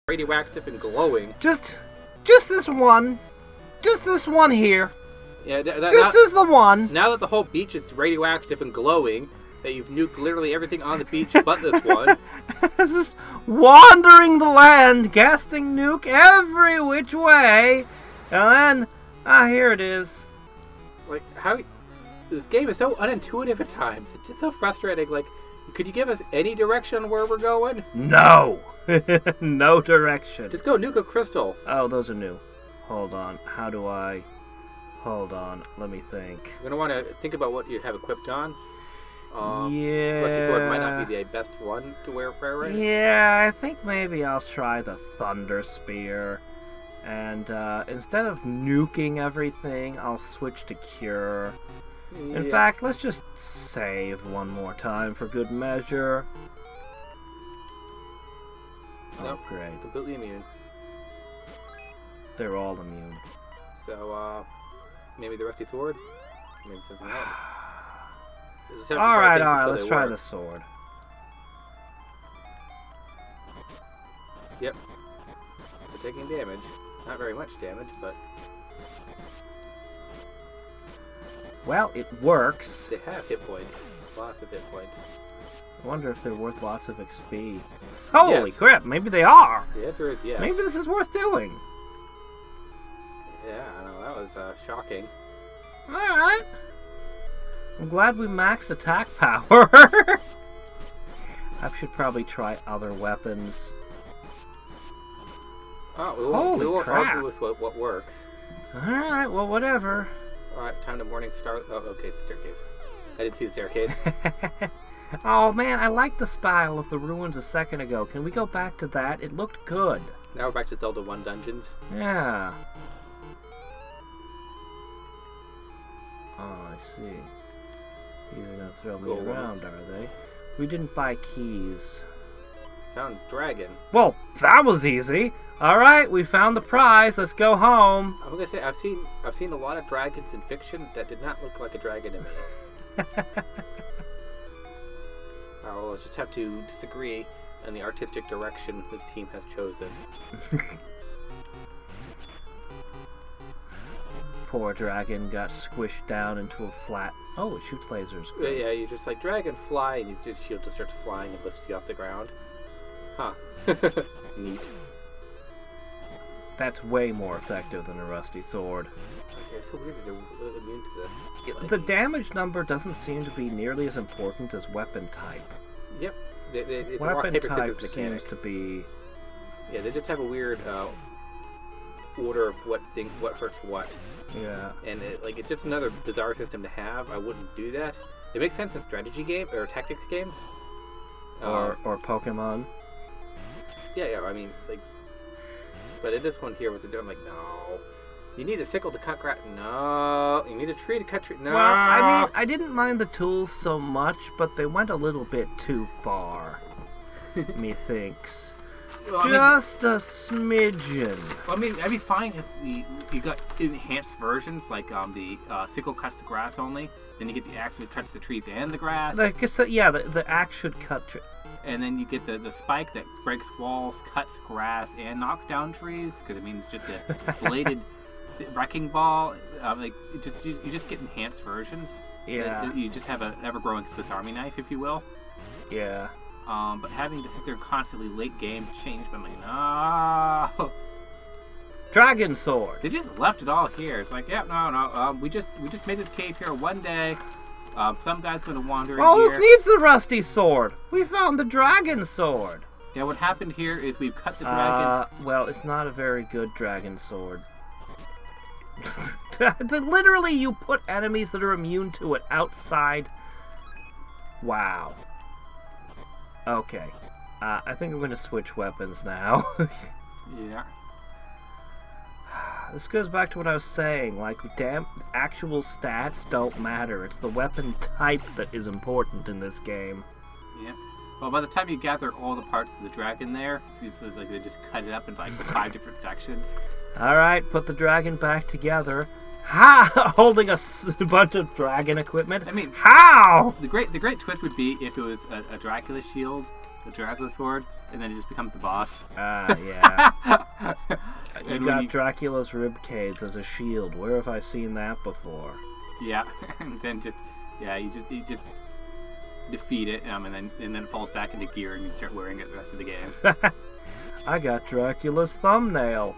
radioactive and glowing. Just this one. Just this one here. Yeah, this is the one. Now that the whole beach is radioactive and glowing, that you've nuked literally everything on the beach but this one. Just wandering the land, casting nuke every which way, and then, here it is. Like, how... This game is so unintuitive at times. It's just so frustrating. Like, could you give us any direction on where we're going? No! No direction. Just go nuke a crystal. Oh, those are new. Hold on. How do I... Hold on. Let me think. You're going to want to think about what you have equipped on. Yeah. Rusty Sword might not be the best one to wear right? Yeah, I think maybe I'll try the Thunder Spear. And instead of nuking everything, I'll switch to Cure. Yeah. In fact, let's just save one more time for good measure. Nope. Oh, great. Completely immune. They're all immune. So, maybe the Rusty Sword? Maybe something else. Alright, let's try the sword. Yep. They're taking damage. Not very much damage, but... Well, it works. They have hit points. Lots of hit points. I wonder if they're worth lots of XP. Holy Yes. crap, maybe they are! The answer is yes. Maybe this is worth doing. Yeah, I know, that was shocking. Alright. I'm glad we maxed attack power. I should probably try other weapons. Oh, we won't crap. argue with what works. Alright, well, whatever. Alright, time to morning star. Oh, okay, the staircase. I didn't see the staircase. Oh, man, I like the style of the ruins a second ago. Can we go back to that? It looked good. Now we're back to Zelda 1 dungeons. Yeah. Oh, I see. You're gonna throw me around, are they? We didn't buy keys. Found dragon. Well, that was easy. Alright, we found the prize. Let's go home. I'm gonna say, I've seen a lot of dragons in fiction that did not look like a dragon to me. We'll just have to disagree on the artistic direction this team has chosen. Poor dragon got squished down into a flat... Oh, it shoots lasers. Good. Yeah, you just like dragon fly, and your shield just starts flying and lifts you off the ground. Huh. Neat. That's way more effective than a rusty sword. Okay, so weird that they're immune to the... The damage number doesn't seem to be nearly as important as weapon type. Yep. It's Weapon paper, type scissors seems to be... Yeah, they just have a weird order of what hurts what. Yeah. And it's just another bizarre system to have. I wouldn't do that. It makes sense in strategy games or tactics games. Or Pokemon. Yeah, I mean, like... But in this one here, what they're doing, like, no. You need a sickle to cut grass. No. You need a tree to cut tree. No. Well, I mean, I didn't mind the tools so much, but they went a little bit too far. Methinks. Well, Just a smidgen. Well, I mean, I'd be fine if you got enhanced versions, like the sickle cuts the grass only. Then you get the axe that cuts the trees and the grass. The axe should cut... And then you get the spike that breaks walls, cuts grass, and knocks down trees. Because, I mean, it's just a bladed wrecking ball. You just get enhanced versions. Yeah. You just have an ever-growing Swiss Army knife, if you will. Yeah. But having to sit there constantly late game changed. I'm like, no. Dragon sword. They just left it all here. It's like, yeah, no. We just made this cave here one day. Some guy's gonna wander in here. Who needs the rusty sword? We found the dragon sword. Yeah, what happened here is we've cut the dragon. Well, it's not a very good dragon sword. Literally, you put enemies that are immune to it outside. Wow. Okay. I think I'm going to switch weapons now. Yeah. This goes back to what I was saying. Like, damn, actual stats don't matter. It's the weapon type that is important in this game. Yeah. Well, by the time you gather all the parts of the dragon there, it seems like they just cut it up into like 5 different sections. Alright, put the dragon back together. Ha! Holding a bunch of dragon equipment. I mean, how? The great twist would be if it was a Dracula shield the Dracula sword, and then it just becomes the boss. Yeah. You And got Dracula's ribcage as a shield. Where have I seen that before? Yeah, and then you just defeat it, and then it falls back into gear, and you start wearing it the rest of the game. I got Dracula's thumbnail.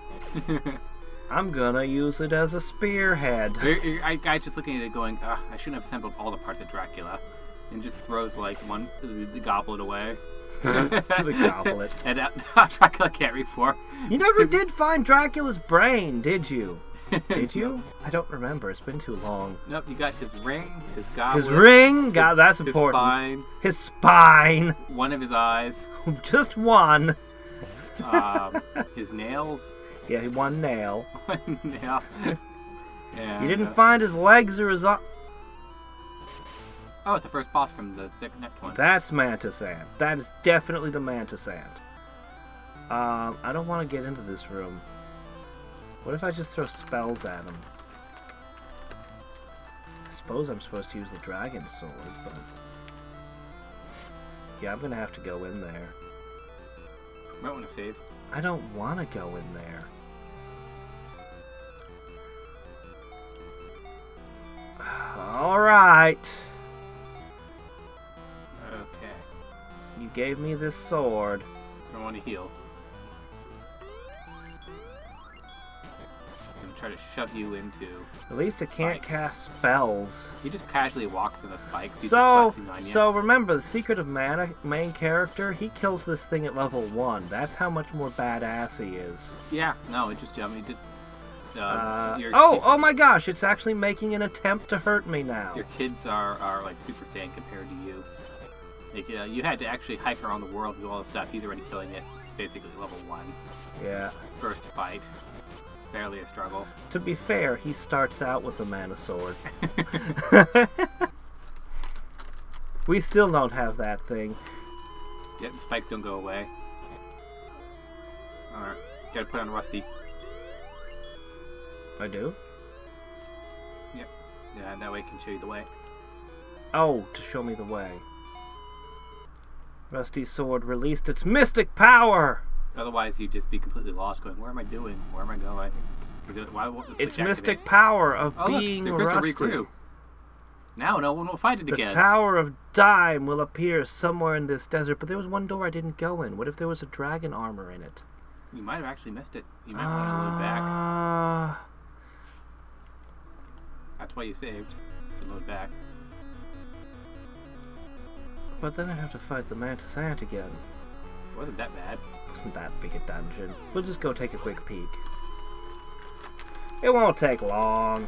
I'm gonna use it as a spearhead. I just looking at it going, I shouldn't have assembled all the parts of Dracula, and just throws like the goblet away. The goblet. And Dracula can't reach for. You never did find Dracula's brain, did you? Did you? I don't remember. It's been too long. Nope, you got his ring, his goblet. His ring? God, that's important. Spine. His spine. One of his eyes. Just one. His nails. Yeah, one nail. One nail. Yeah. You didn't find his legs or his... Oh, it's the first boss from the next one. That's Mantis Ant. That is definitely the Mantis Ant. I don't want to get into this room. What if I just throw spells at him? I suppose I'm supposed to use the dragon sword, but... Yeah, I'm gonna have to go in there. You might want to save. I don't want to go in there. Alright. Okay. You gave me this sword. I don't want to heal. I'm try to shove you into. At least it can't cast spells. He just casually walks in the spikes. He's So just flexing on you. so remember, the secret of main character, he kills this thing at level 1. That's how much more badass he is. Yeah, no, it just, I mean, just. Oh my gosh, it's actually making an attempt to hurt me now. Your kids are like Super Saiyan compared to you. Like, you had to actually hike around the world and do all this stuff. He's already killing it, basically level 1. Yeah. First fight. Barely a struggle. To be fair, he starts out with the mana sword. We still don't have that thing. Yeah, the spikes don't go away. Alright, gotta put on Rusty. I do? Yep. Yeah, that way I can show you the way. Oh, to show me the way. Rusty's sword released its mystic power! Otherwise, you'd just be completely lost going, where am I doing? Where am I going? Why won't this It's switch mystic activate? power of being look, the crystal Rusty. regrew. Now no one will fight it The again. Tower of Dime will appear somewhere in this desert, but there was one door I didn't go in. What if there was a dragon armor in it? You might have actually missed it. You might want to load back. That's why you saved. To load back. But then I'd have to fight the Mantis Ant again. It wasn't that bad. Wasn't that big a dungeon. We'll just go take a quick peek. It won't take long.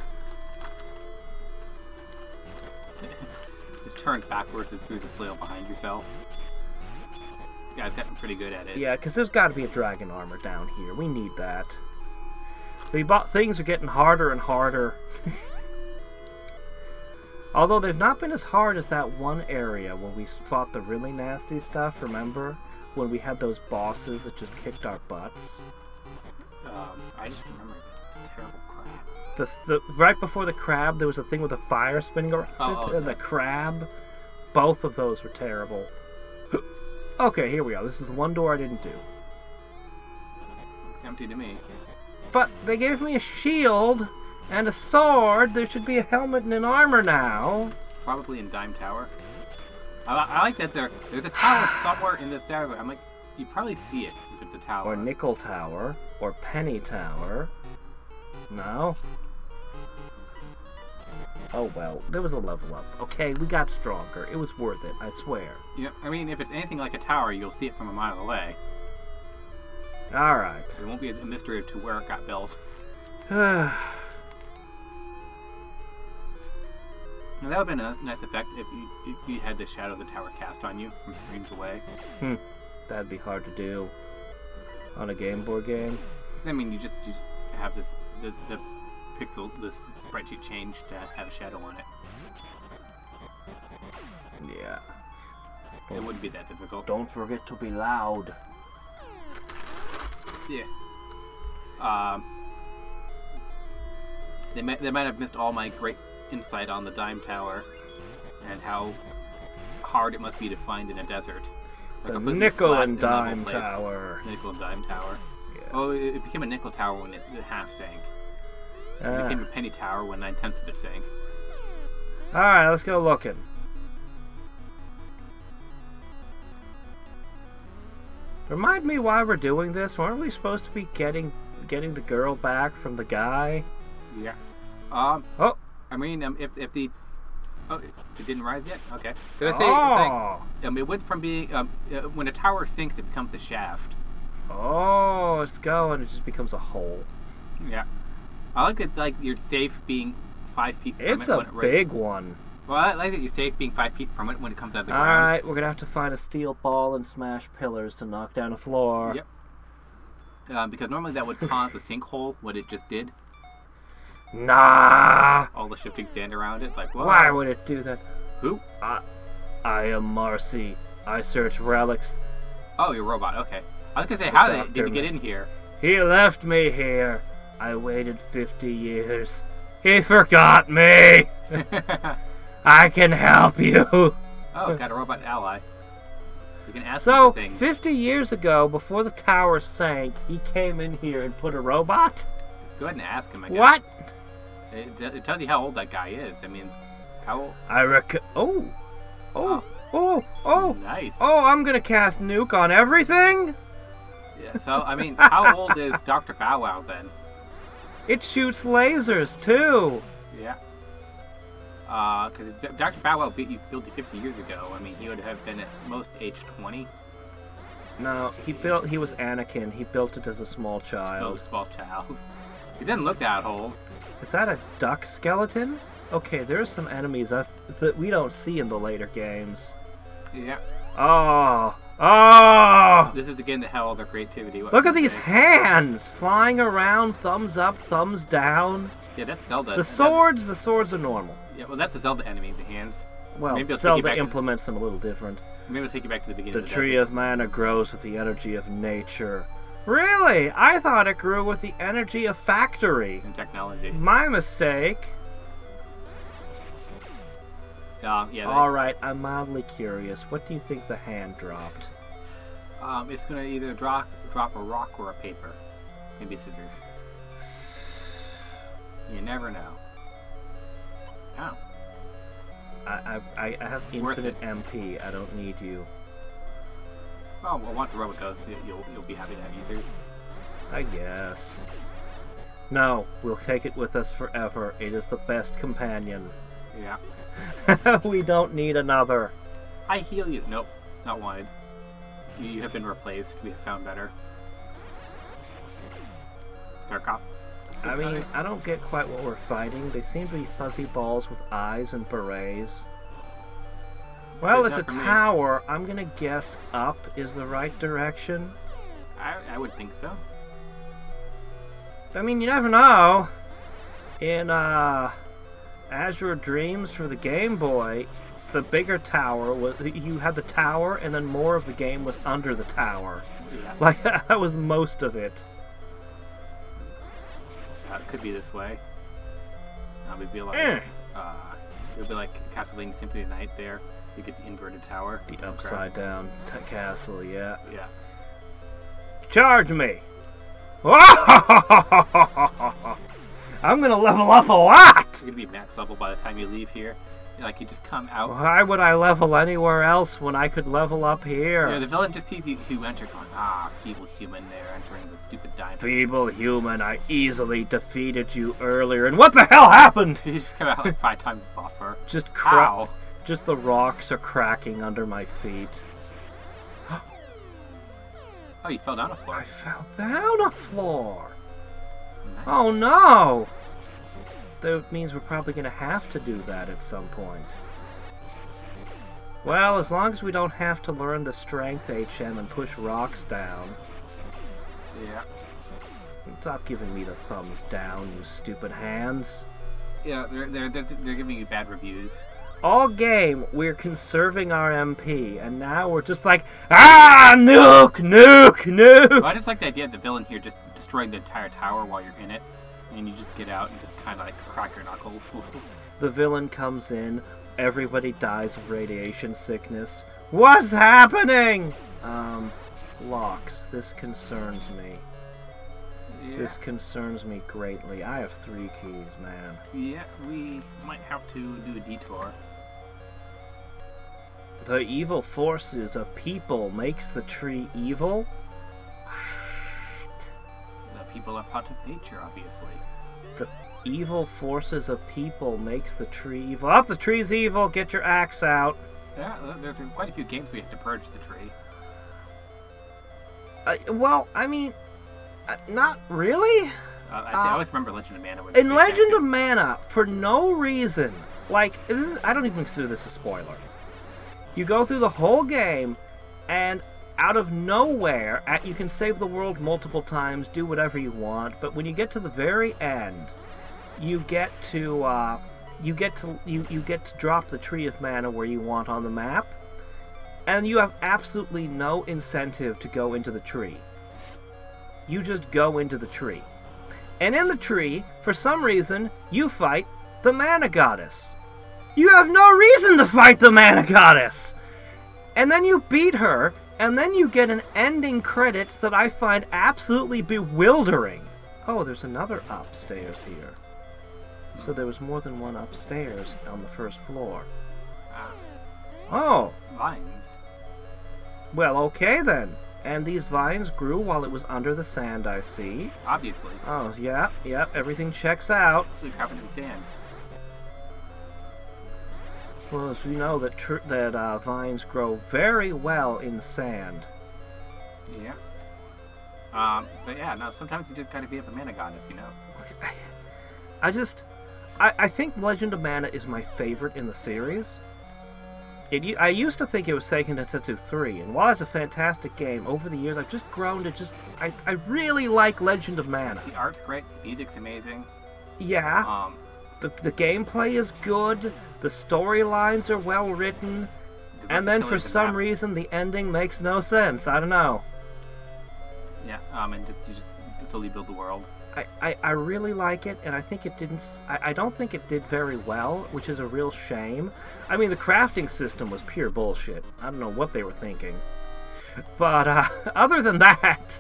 Just turn backwards and threw the flail behind yourself. You guys gotten pretty good at it. Yeah, because there's got to be a dragon armor down here. We need that. Things are getting harder and harder. Although they've not been as hard as that one area where we fought the really nasty stuff, remember? When we had those bosses that just kicked our butts. I just remember the terrible crab. Right before the crab, there was a thing with a fire spinning around it, and the crab. Both of those were terrible. Okay, here we are. This is the one door I didn't do. Looks empty to me. But they gave me a shield and a sword. There should be a helmet and an armor now. Probably in Dime Tower. I like that there's a tower somewhere in this tower. I'm like, you probably see it if it's a tower. Or Nickel Tower. Or Penny Tower. No? Oh well, there was a level up. Okay, we got stronger. It was worth it, I swear. Yeah, I mean, if it's anything like a tower, you'll see it from a mile away. Alright. It won't be a mystery to where it got built. Now, that would have been a nice effect if you had the shadow of the tower cast on you from screens away. That'd be hard to do on a Game Boy game. I mean, you just have this the pixel, this sprite sheet change to have a shadow on it. Yeah. It wouldn't be that difficult. Don't forget to be loud. Yeah. They might have missed all my great insight on the Dime Tower and how hard it must be to find in a desert. The completely nickel flat and level dime place. tower. Nickel and dime tower. Yes. Oh, it became a nickel tower when it half sank. It became a penny tower when 9/10 of it sank. Alright, let's go looking. Remind me why we're doing this. Weren't we supposed to be getting the girl back from the guy? Yeah. Oh. I mean, if the it didn't rise yet. Okay. Did I say it went from being when a tower sinks, it becomes a shaft. Oh, it's going. It just becomes a hole. Yeah. I like that. Like you're safe being 5 feet from it. It's a big one. Well, I like that you're safe being 5 feet from it when it comes out of the ground. Alright, we're gonna have to find a steel ball and smash pillars to knock down a floor. Yep. Because normally that would cause a sinkhole, what it just did. Nah! All the shifting sand around it, like, whoa. Why would it do that? Who? I am Marcy. I search relics. Oh, you're a robot, okay. I was gonna say, how did you get in here? He left me here. I waited 50 years. He forgot me! I can help you! Oh, got a robot ally. You can ask him So, for things. 50 years ago, before the tower sank, he came in here and put a robot? Go ahead and ask him, I guess. What? It tells you how old that guy is. I mean, how old? I reckon. Oh! Nice. Oh, I'm gonna cast nuke on everything? Yeah, so, I mean, how old is Dr. Bow Wow then? It shoots lasers, too! Yeah. Because Dr. Bow Wow built you 50 years ago. I mean, he would have been at most age 20. No, he was Anakin. He built it as a small child. Oh, small child. He doesn't look that old. Is that a duck skeleton? Okay, there's some enemies that we don't see in the later games. Yeah. Oh! Oh! This is again the hell of their creativity. Look at these hands flying around, thumbs up, thumbs down. Yeah, that's Zelda. The swords are normal. Yeah, well, that's the Zelda enemy, the hands. Well, Maybe Zelda implements them a little different. Maybe I'll take you back to the beginning. The tree of mana grows with the energy of nature. Really? I thought it grew with the energy of factory. And technology. My mistake. Yeah. Alright, I'm mildly curious. What do you think the hand dropped? It's gonna either drop a rock or a paper. Maybe scissors. You never know. Oh. I have infinite MP. I don't need you. Oh, well, once the robot goes, you'll be happy to have ethers. I guess. No, we'll take it with us forever. It is the best companion. Yeah. We don't need another. I heal you. Nope, not wanted. You have been replaced. We have found better. Zerkop. I mean, I don't get quite what we're fighting. They seem to be fuzzy balls with eyes and berets. Well, it's a tower. I'm gonna guess up is the right direction. I would think so. I mean, you never know. In Azure Dreams for the Game Boy, the bigger tower was you had the tower, and then more of the game was under the tower. Yeah. Like that was most of it. It could be this way. It'd be like it'd be like Castlevania Symphony of the Night. There, you get the inverted tower, The upside down castle. Yeah. Yeah. Charge me! I'm gonna level up a lot! It's gonna be max level by the time you leave here. Like, you just come out. Why would I level anywhere else when I could level up here? Yeah, the villain just sees you enter going, feeble human there, entering the stupid diamond. Feeble human, I easily defeated you earlier, and what the hell happened? You just come out like 5 times buffer. Just Ow. Just the rocks are cracking under my feet. Oh, you fell down a floor. I fell down a floor! Nice. Oh no! That means we're probably going to have to do that at some point. Well, as long as we don't have to learn the strength HM and push rocks down. Yeah. Stop giving me the thumbs down, you stupid hands. Yeah, they're giving you bad reviews. All game, we're conserving our MP, and now we're just like, nuke, nuke, nuke! Well, I just like the idea of the villain here just destroying the entire tower while you're in it. And you just get out and just kind of like crack your knuckles. The villain comes in, everybody dies of radiation sickness. What's happening? Locks. This concerns me. Yeah. This concerns me greatly. I have 3 keys, man. Yeah, we might have to do a detour. The evil forces of people makes the tree evil? The people are part of nature, obviously. The evil forces of people makes the tree evil. Oh, the tree's evil! Get your axe out! Yeah, there's quite a few games we have to purge the tree. Well, I mean, not really. I always remember Legend of Mana. In Legend of Mana, for no reason, like, I don't even consider this a spoiler. You go through the whole game, and out of nowhere, you can save the world multiple times, do whatever you want, but when you get to the very end, you get to drop the Tree of Mana where you want on the map, and you have absolutely no incentive to go into the tree. You just go into the tree. And in the tree, for some reason, you fight the Mana Goddess. You have no reason to fight the Mana Goddess! And then you beat her, and then you get an ending credits that I find absolutely bewildering. Oh, there's another upstairs here. So there was more than one upstairs on the first floor. Oh! Vines. Well, okay then. And these vines grew while it was under the sand, I see. Obviously. Oh, yeah, everything checks out. They're covered in sand. Well, as we know that vines grow very well in sand. Yeah. But yeah, no, sometimes you just gotta be a Mana Goddess, you know? I think Legend of Mana is my favorite in the series. I used to think it was Seiken Densetsu 3, and while it's a fantastic game, over the years I've just grown to I really like Legend of Mana. The art's great, the music's amazing. Yeah. The gameplay is good, the storylines are well written, and then for some reason the ending makes no sense. I don't know. Yeah, and you just slowly build the world. I really like it, and I think it didn't. I don't think it did very well, which is a real shame. I mean, the crafting system was pure bullshit. I don't know what they were thinking. But other than that,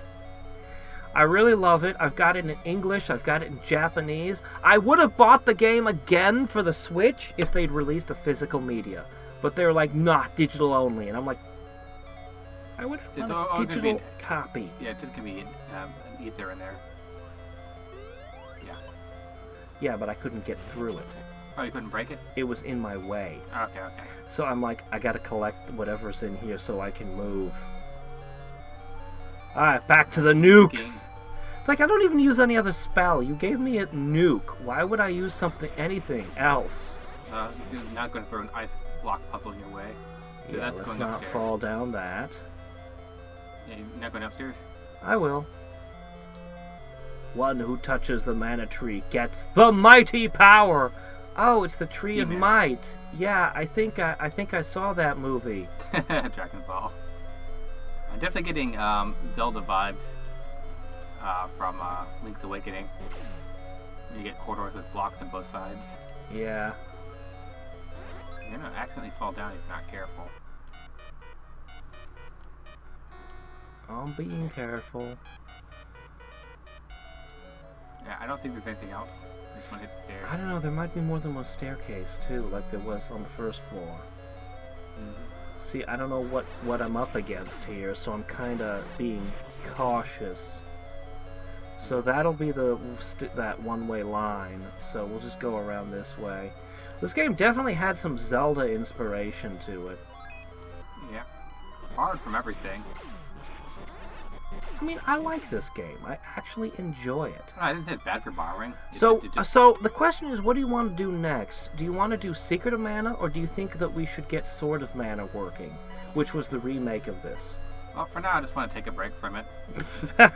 I really love it. I've got it in English. I've got it in Japanese. I would have bought the game again for the Switch if they'd released a physical media. But they're like, not digital only. And I'm like, I would have a digital copy. Yeah, it's just convenient. Either in there. Yeah, but I couldn't get through it. Oh, you couldn't break it? It was in my way. Okay. So I'm like, I gotta collect whatever's in here so I can move. Alright, back to the nukes! It's like, I don't even use any other spell. You gave me a nuke. Why would I use anything else? You're not going to throw an ice block puzzle in your way. So yeah, let's not fall down that. Yeah, you're not going upstairs? I will. One who touches the mana tree gets the mighty power. Oh, it's the Tree of Might. Yeah, I think I saw that movie. Dragon Ball. I'm definitely getting Zelda vibes from Link's Awakening. You get corridors with blocks on both sides. Yeah. You're gonna accidentally fall down if you're not careful. I'm being careful. Yeah, I don't think there's anything else. I just want to hit the stairs. I don't know, there might be more than one staircase, too, like there was on the first floor. Mm-hmm. See, I don't know what I'm up against here, so I'm kind of being cautious. So that'll be that one-way line, so we'll just go around this way. This game definitely had some Zelda inspiration to it. Yeah. Hard from everything. I mean, I like this game. I actually enjoy it. I didn't think it's bad for borrowing. So the question is, what do you want to do next? Do you want to do Secret of Mana, or do you think that we should get Sword of Mana working, which was the remake of this? Well, for now, I just want to take a break from it. I've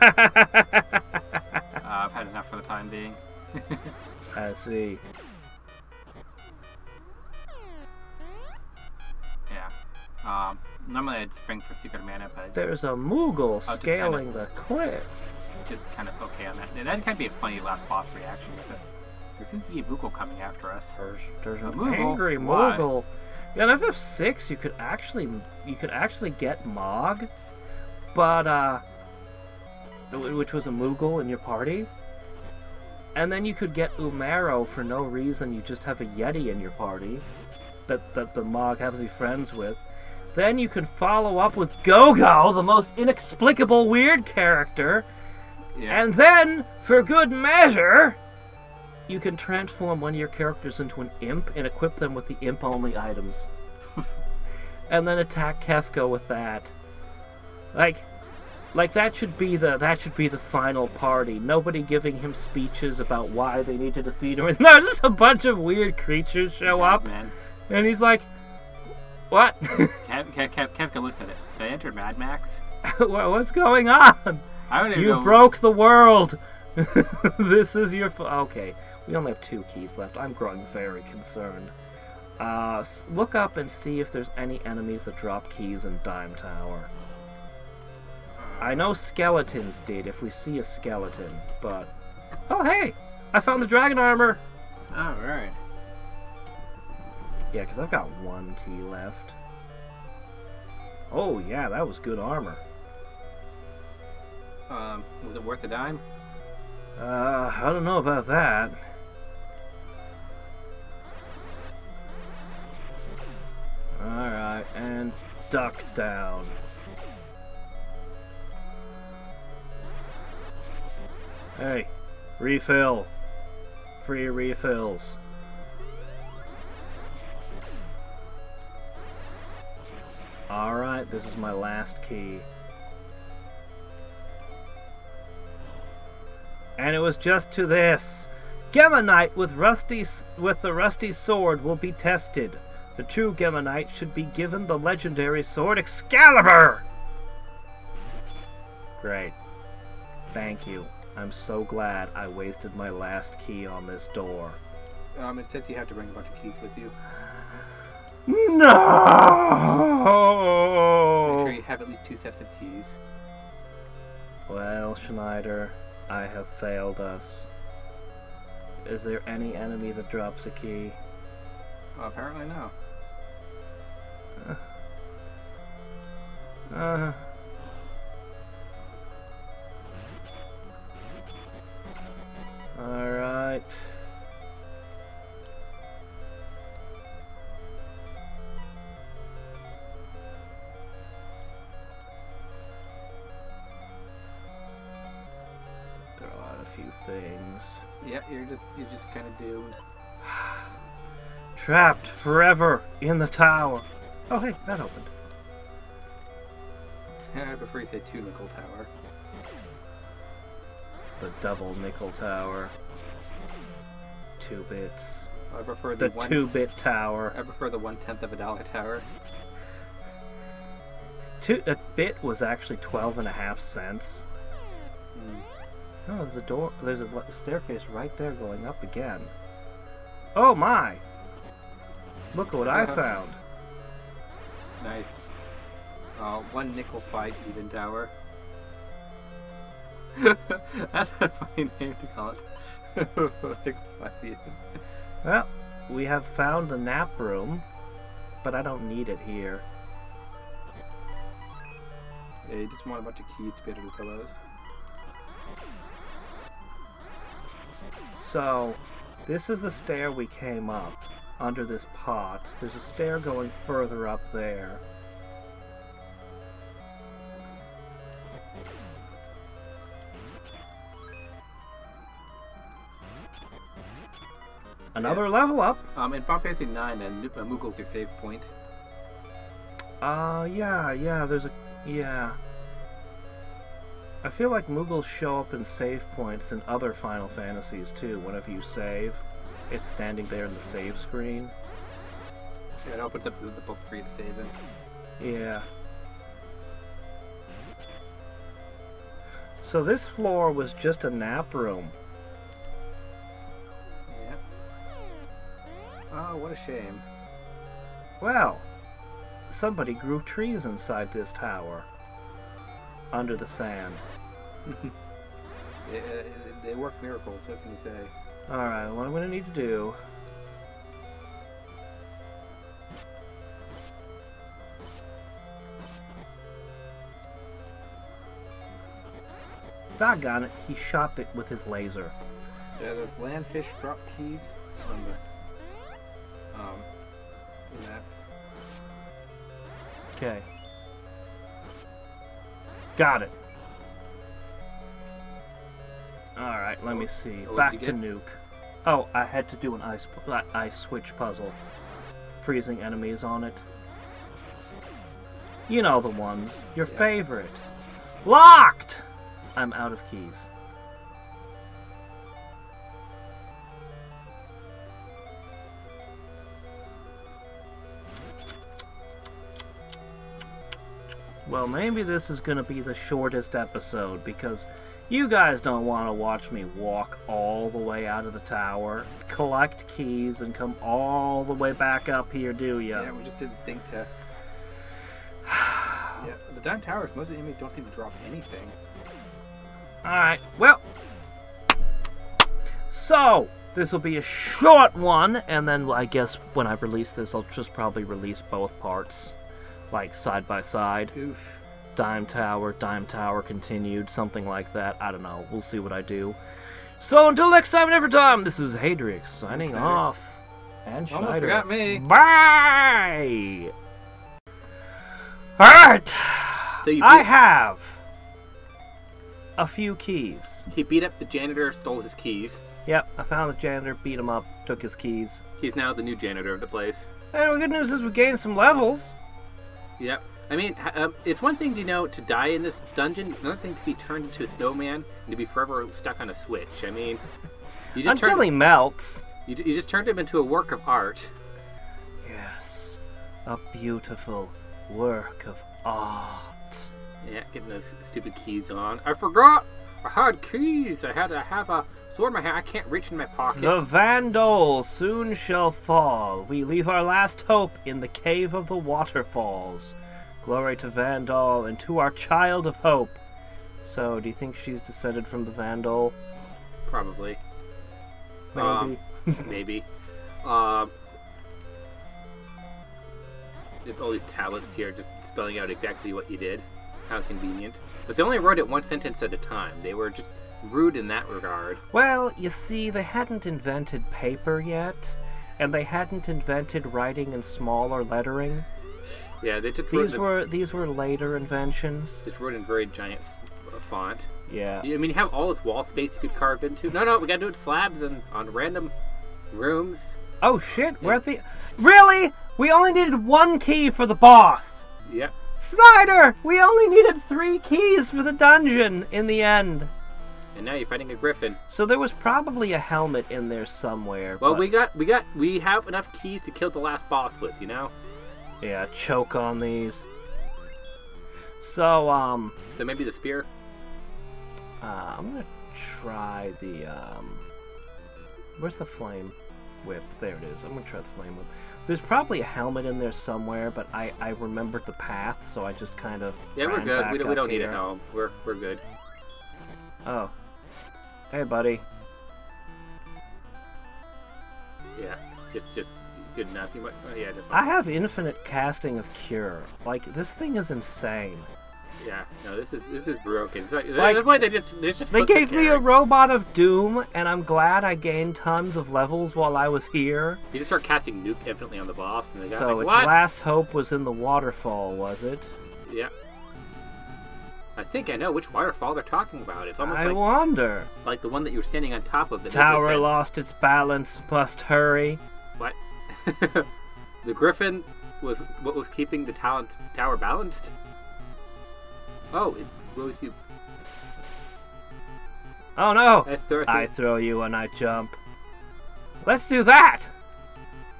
had enough for the time being. I see. Yeah. Normally I'd spring for Secret of Mana, but there's a Moogle scaling the cliff. Just kind of okay on that. That'd kind of be a funny last boss reaction, is it? There seems to be a Moogle coming after us. There's an angry Moogle. Yeah, in FF6 you could actually get Mog, but which was a Moogle in your party. And then you could get Umaro for no reason. You just have a Yeti in your party that the Mog has to be friends with. Then you can follow up with Gogo, the most inexplicable weird character. Yeah. And then, for good measure, you can transform one of your characters into an imp and equip them with the imp-only items. And then attack Kefka with that. Like that should be the final party. Nobody giving him speeches about why they need to defeat him. No, just a bunch of weird creatures show up, man. And he's like, "What?" Kefka looks at it. Did I enter Mad Max? What's going on? I don't even know. You broke the world. This is your... Okay, we only have 2 keys left. I'm growing very concerned. Look up and see if there's any enemies that drop keys in Dime Tower. I know skeletons did, if we see a skeleton, but... Oh, hey! I found the dragon armor! Alright. Yeah, because I've got 1 key left. Oh, yeah, that was good armor. Was it worth a dime? I don't know about that. Alright, and duck down. Hey, refill. Free refills. Alright, this is my last key. And it was just to this. Gemonite with the rusty sword will be tested. The true Gemonite should be given the legendary sword Excalibur! Great. Thank you. I'm so glad I wasted my last key on this door. It says you have to bring a bunch of keys with you. No! Make sure you have at least 2 sets of keys. Well, Schneider, I have failed us. Is there any enemy that drops a key? Well, apparently no. Alright. Throw out a few things. Yep, you're just kind of doomed. Trapped forever in the tower. Oh, hey, that opened. I prefer you say 2 nickel tower. The double nickel tower. 2 bits. I prefer the 2-bit tower. I prefer the 1/10 of a dollar tower. A bit was actually 12.5 cents. Oh, there's a door. There's a staircase right there going up again. Oh my! Look at what I found. Nice. 1 nickel fight even tower. That's a funny name to call it. Well, we have found the nap room, but I don't need it here. Yeah, you just want a bunch of keys to be able to fill those. So, this is the stair we came up, under this pot. There's a stair going further up there. Another level up. In Final Fantasy 9, Moogle's your save point. Yeah. I feel like Moogles show up in save points in other Final Fantasies too. Whenever you save, it's standing there in the save screen. Yeah, it opens up the book for you to save in. Yeah. So this floor was just a nap room. Oh, what a shame. Well, somebody grew trees inside this tower. Under the sand. They work miracles, what can you say? Alright, what I'm going to need to do... Doggone it, he shot it with his laser. Yeah, there's landfish drop keys on the map. Okay. Got it. Alright, let me see. Back to nuke. Oh, I had to do an ice switch puzzle. Freezing enemies on it. You know the ones. Your favorite. Locked! I'm out of keys. Well, maybe this is going to be the shortest episode, because you guys don't want to watch me walk all the way out of the tower, collect keys, and come all the way back up here, do ya? Yeah, we just didn't think to... Yeah, the down towers, most of the enemies don't seem to drop anything. Alright, well... So, this will be a short one, and then I guess when I release this, I'll just probably release both parts. Like, side by side. Oof. Dime Tower continued, something like that. I don't know. We'll see what I do. So, until next time and every time, this is Hadriex signing off. And Schneider. Almost forgot me. Bye! Alright! So I have a few keys. He beat up the janitor, stole his keys. Yep, I found the janitor, beat him up, took his keys. He's now the new janitor of the place. And the good news is we gained some levels. Yep. I mean, it's one thing to die in this dungeon. It's another thing to be turned into a snowman and to be forever stuck on a switch. I mean, you just until he melts. You just turned him into a work of art. Yes, a beautiful work of art. Yeah, getting those stupid keys on. I forgot. I had keys. I had to have a sword in my hand. I can't reach in my pocket. The Vandal soon shall fall. We leave our last hope in the cave of the waterfalls. Glory to Vandal and to our child of hope. So, do you think she's descended from the Vandal? Probably. Maybe. Maybe. It's all these tablets here just spelling out exactly what you did. How convenient. But they only wrote it one sentence at a time. They were just rude in that regard. Well, you see, they hadn't invented paper yet, and they hadn't invented writing in smaller lettering. Yeah, they just these were later inventions. Just wrote in very giant font. Yeah. I mean, you have all this wall space you could carve into. No, we gotta do it slabs and on random rooms. Oh shit! Where's the? Really? We only needed one key for the boss. Yep. Snyder, we only needed 3 keys for the dungeon in the end. And now you're fighting a griffin. So there was probably a helmet in there somewhere. Well, but... we have enough keys to kill the last boss with, you know? Yeah, choke on these. So, So maybe the spear? I'm gonna try the, where's the flame whip? There it is. I'm gonna try the flame whip. There's probably a helmet in there somewhere, but I remembered the path, so I just kind of we're good. We don't need it home. We're good. Oh. Hey, buddy. Yeah, just good enough. You might, yeah, just. I have infinite casting of cure. Like, this thing is insane. Yeah, no, this is broken. So, like, that's why they gave me a robot of doom, and I'm glad I gained tons of levels while I was here. You just start casting nuke infinitely on the boss, and they got so like, its what? last hope was in the waterfall, was it? Yeah. I think I know which waterfall they're talking about. It's almost I wonder. Like the one that you were standing on top of. Tower lost its balance. Must hurry. What? The griffin was what was keeping the tower balanced? Oh, it blows you. Oh no! I throw you and I jump. Let's do that!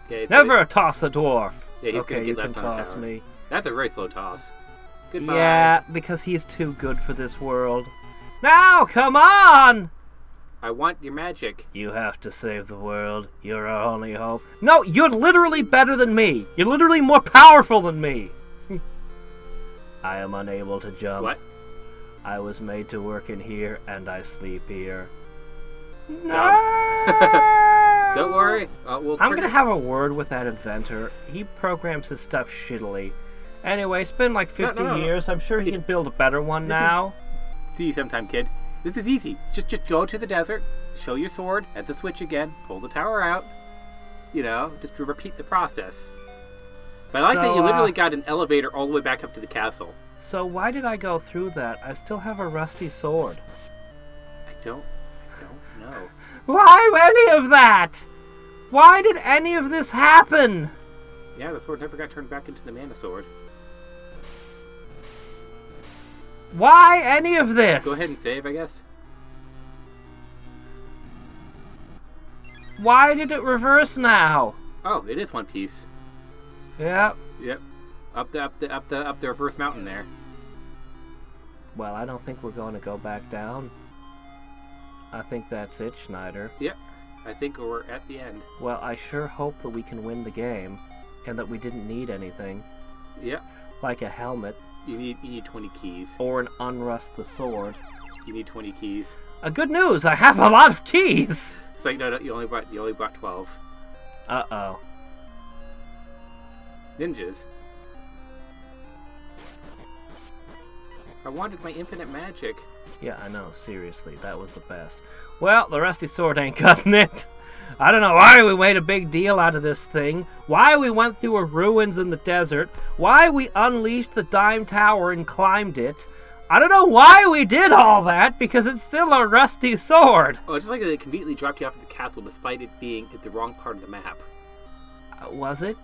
Yeah, never toss a dwarf! Yeah, he's okay, gonna get you left can on toss tower. me. That's a very slow toss. Goodbye. Yeah, because he's too good for this world. Now, come on! I want your magic. You have to save the world. You're our only hope. No, you're literally better than me. You're literally more powerful than me. I am unable to jump. What? I was made to work in here, and I sleep here. No! Don't worry. I'm gonna have a word with that inventor. He programs his stuff shittily. Anyway, it's been like 50 years. I'm sure he can build a better one now. See you sometime, kid. This is easy. Just go to the desert, show your sword at the switch again, pull the tower out. You know, just to repeat the process. But I like that you literally got an elevator all the way back up to the castle. So why did I go through that? I still have a rusty sword. I don't know. Why any of that? Why did any of this happen? Yeah, the sword never got turned back into the mana sword. Why any of this? Go ahead and save, I guess. Why did it reverse now? Oh, it is one piece. Yep. Yep. Up the reverse mountain there. Well, I don't think we're going to go back down. I think that's it, Schneider. Yep. I think we're at the end. Well, I sure hope that we can win the game, and that we didn't need anything. Yep. Like a helmet. You need 20 keys. Or an unrust the sword. You need 20 keys. Good news, I have a lot of keys! It's like, no, you only brought 12. Uh-oh. Ninjas. I wanted my infinite magic. Yeah, I know, seriously, that was the best. Well, the rusty sword ain't cutting it. I don't know why we made a big deal out of this thing, why we went through a ruins in the desert, why we unleashed the Dime Tower and climbed it. I don't know why we did all that, because it's still a rusty sword. Oh, it's just like they conveniently dropped you off at the castle despite it being at the wrong part of the map. Was it?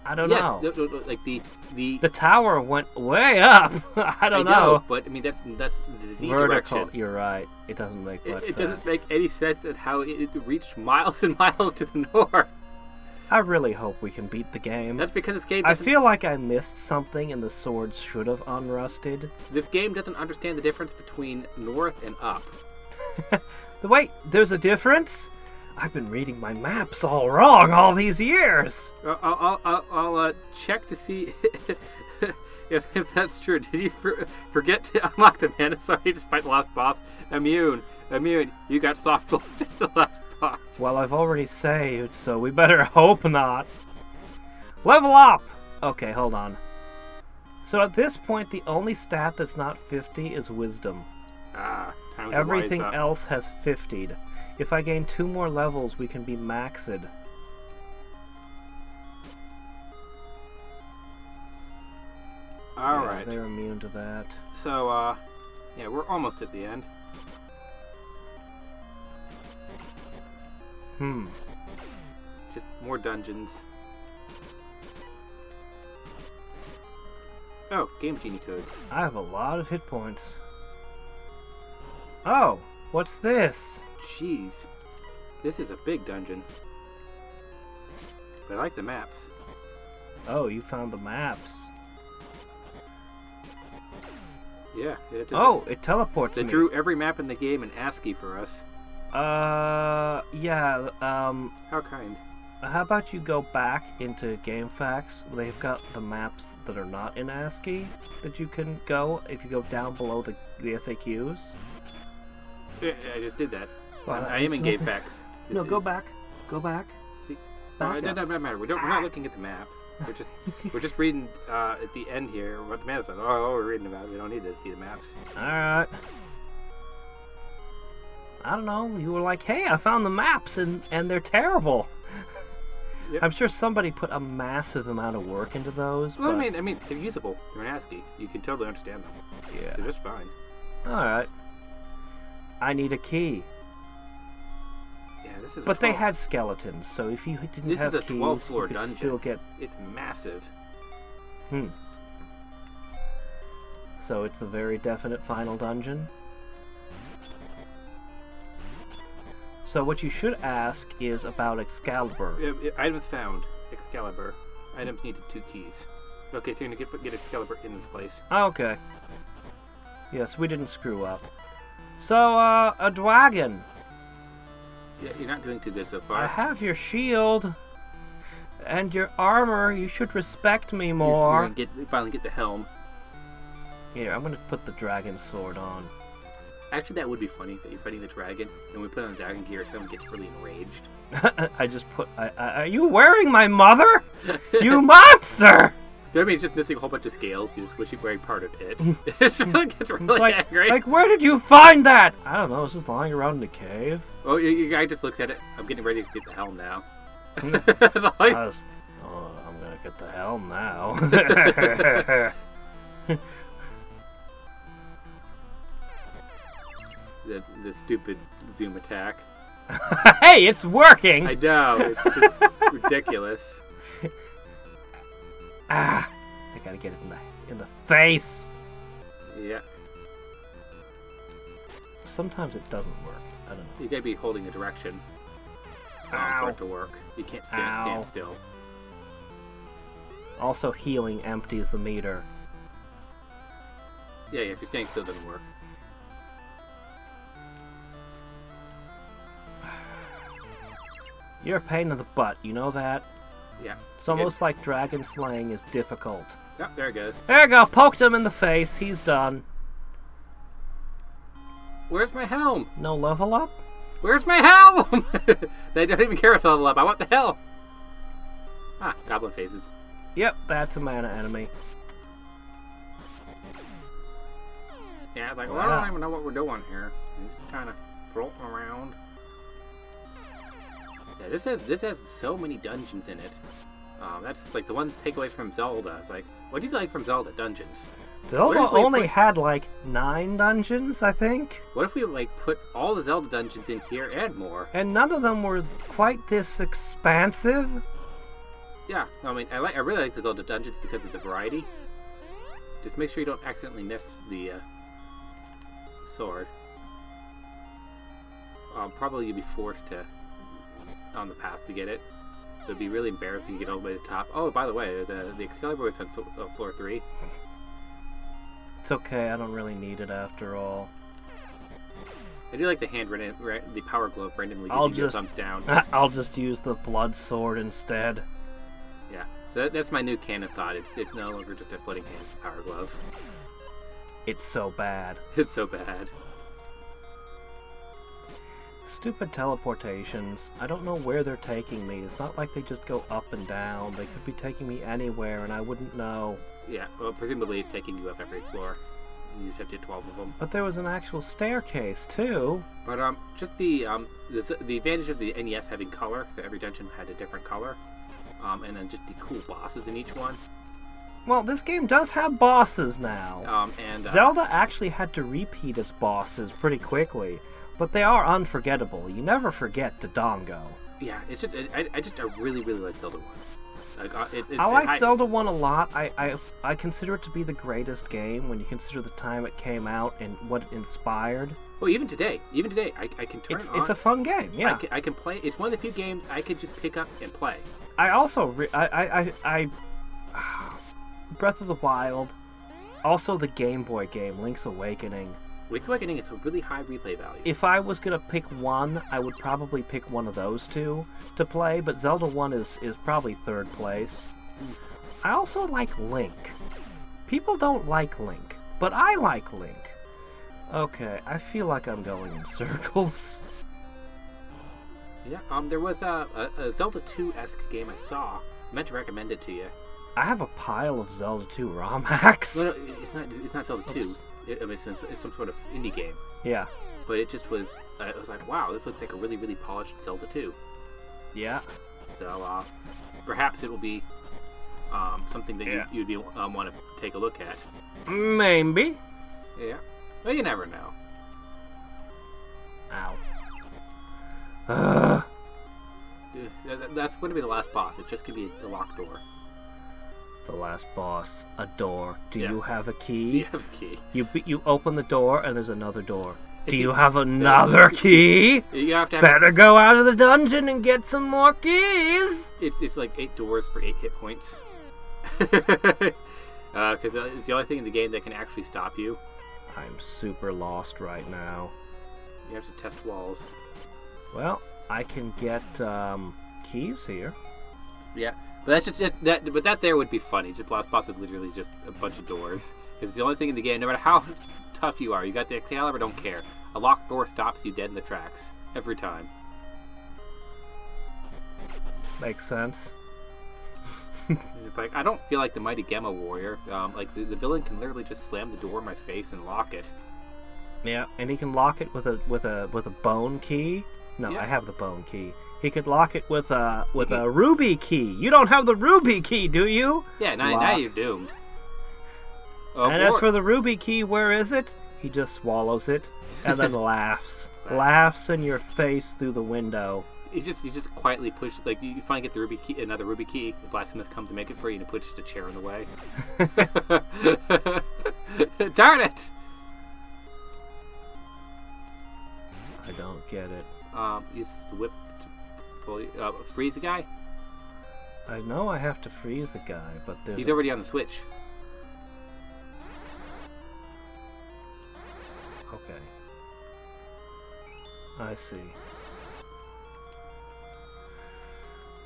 I don't know. Yes, like the tower went way up. I don't know. But I mean that's the Z vertical. direction. You're right. It doesn't make much sense. It doesn't make any sense at how it reached miles and miles to the north. I really hope we can beat the game. That's because this game I feel like I missed something and the swords should have unrusted. This game doesn't understand the difference between north and up. Wait, there's a difference? I've been reading my maps all wrong all these years. I'll check to see if that's true. Did you forget to unlock the mana? Sorry, just fight the last boss. Immune. You got soft to the last boss. Well, I've already saved, so we better hope not. Level up! Okay, hold on. So at this point, the only stat that's not 50 is Wisdom. Time to Everything rise up. else has 50'd. If I gain 2 more levels, we can be maxed. Alright. They're immune to that. So, yeah, we're almost at the end. Just more dungeons. Oh, Game Genie codes. I have a lot of hit points. Oh, what's this? Jeez. This is a big dungeon. But I like the maps. Oh, you found the maps. Yeah. It teleports They me. drew every map in the game in ASCII for us. Yeah, How kind. how about you go back into GameFAQs? They've got the maps that are not in ASCII that you can go if you go down below the FAQs. Yeah, I just did that. Well, I am in that's- GameFAQs. No, go back. Go back. See, Back it doesn't matter. We're not looking at the map. We're just reading at the end here what the map says. Oh, we're reading about it. We don't need to see the maps. Alright. I don't know. You were like, hey, I found the maps and they're terrible. Yep. I'm sure somebody put a massive amount of work into those. Well, but... I mean, they're usable. They're in ASCII. You can totally understand them. Yeah. They're just fine. Alright. I need a key. Yeah, this is. But they had skeletons, so if you didn't This have is a keys, 12th floor you could dungeon. still get... It's massive. So it's the very definite final dungeon? So what you should ask is about Excalibur. Items found. Excalibur. Items needed 2 keys. Okay, so you're gonna get Excalibur in this place. Okay. Yes, we didn't screw up. So, a dragon. Yeah, you're not doing too good so I far. have your shield. And your armor. You should respect me You're more. gonna finally get the helm. Here, I'm gonna put the dragon sword on. Actually, that would be funny, that you're fighting the dragon, and we put on the dragon gear, someone gets really enraged. I just put... are you wearing my mother? You monster! I mean, it's just missing a whole bunch of scales. You just wish you were part of it. It really gets really angry. Like, where did you find that? I don't know. It's just lying around in the cave. Oh, your guy just looks at it. I'm getting ready to get the helm now. I'm gonna get the helm now. the stupid zoom attack. Hey, it's working! I know. It's just ridiculous. Ah, I gotta get it in the face. Yeah. Sometimes it doesn't work. I don't know. You gotta be holding a direction for it to work. You can't stand still. Also, healing empties the meter. Yeah, if you're standing still, it doesn't work. You're a pain in the butt, you know that? Yeah. It's almost like dragon slaying is difficult. Yep, there it goes. There you go, poked him in the face, he's done. Where's my helm? No level up? Where's my helm? They don't even care if it's level up. I want the helm. Ah, goblin faces. Yep, that's a mana enemy. Yeah, I was like, well, I don't even know what we're doing here. I'm just kind of floating around. Yeah, this has so many dungeons in it. That's like the one takeaway from Zelda. It's like, what do you like from Zelda dungeons? Zelda only had like 9 dungeons, I think. What if we like put all the Zelda dungeons in here and more? And none of them were quite this expansive. Yeah, I mean, I really like the Zelda dungeons because of the variety. Just make sure you don't accidentally miss the sword. Probably you'll be forced to on the path to get it. So it'd be really embarrassing to get all the way to the top. Oh, by the way, the Excalibur was on floor 3. It's okay, I don't really need it after all. I do like the the power glove randomly giving you a thumbs down. I'll just use the blood sword instead. Yeah, so that's my new canon thought. It's no longer just a floating hand power glove. It's so bad. It's so bad. Stupid teleportations. I don't know where they're taking me. It's not like they just go up and down. They could be taking me anywhere and I wouldn't know. Yeah, well, presumably it's taking you up every floor. You just have to hit 12 of them. But there was an actual staircase, too. But, just the advantage of the NES having color, so every dungeon had a different color. And then just the cool bosses in each one. Well, this game does have bosses now. Zelda actually had to repeat its bosses pretty quickly. But they are unforgettable. You never forget Dodongo. Yeah, it's just I really like Zelda 1. Like, I like Zelda 1 a lot. I consider it to be the greatest game when you consider the time it came out and what it inspired. Well, even today, I can turn it on. It's a fun game. Yeah, I can play. It's one of the few games I can just pick up and play. I also Breath of the Wild, also the Game Boy game Link's Awakening. Link's Awakening is a really high replay value. If I was going to pick one, I would probably pick one of those two to play, but Zelda 1 is probably third place. I also like Link. People don't like Link, but I like Link. Okay, I feel like I'm going in circles. Yeah, there was a Zelda 2-esque game I saw. I meant to recommend it to you. I have a pile of Zelda 2 ROM hacks. No, it's not Zelda 2. I mean, it's some sort of indie game. Yeah. But it just was, it was like, wow, this looks like a really, really polished Zelda 2. Yeah. So, perhaps it will be something that you'd want to take a look at. Maybe. Yeah. Well, you never know. Ow. That's going to be the last boss. It just could be a locked door. The last boss, a door. Do you have a key? Do you have a key? You open the door and there's another door. Do you have another key? You have to better go out of the dungeon and get some more keys. It's like 8 doors for 8 hit points. Because it's the only thing in the game that can actually stop you. I'm super lost right now. You have to test walls. Well, I can get keys here. Yeah. But that's just that there would be funny. Just the last boss is literally just a bunch of doors. It's the only thing in the game. No matter how tough you are, you got the Excalibur, don't care. A locked door stops you dead in the tracks every time. Makes sense. It's like, I don't feel like the mighty Gamma Warrior. Like the villain can literally just slam the door in my face and lock it. Yeah, and he can lock it with a bone key. No, Yeah. I have the bone key. He could lock it with a ruby key. You don't have the ruby key, do you? Yeah, now you're doomed. And as for the ruby key, where is it? He just swallows it and then laughs in your face through the window. You just quietly push, like, you finally get the ruby key, another ruby key. The blacksmith comes to make it for you, and you push the chair in the way. Darn it! I don't get it. Use the whip to pull you, freeze the guy. I know I have to freeze the guy, but He's already on the switch. Okay. I see.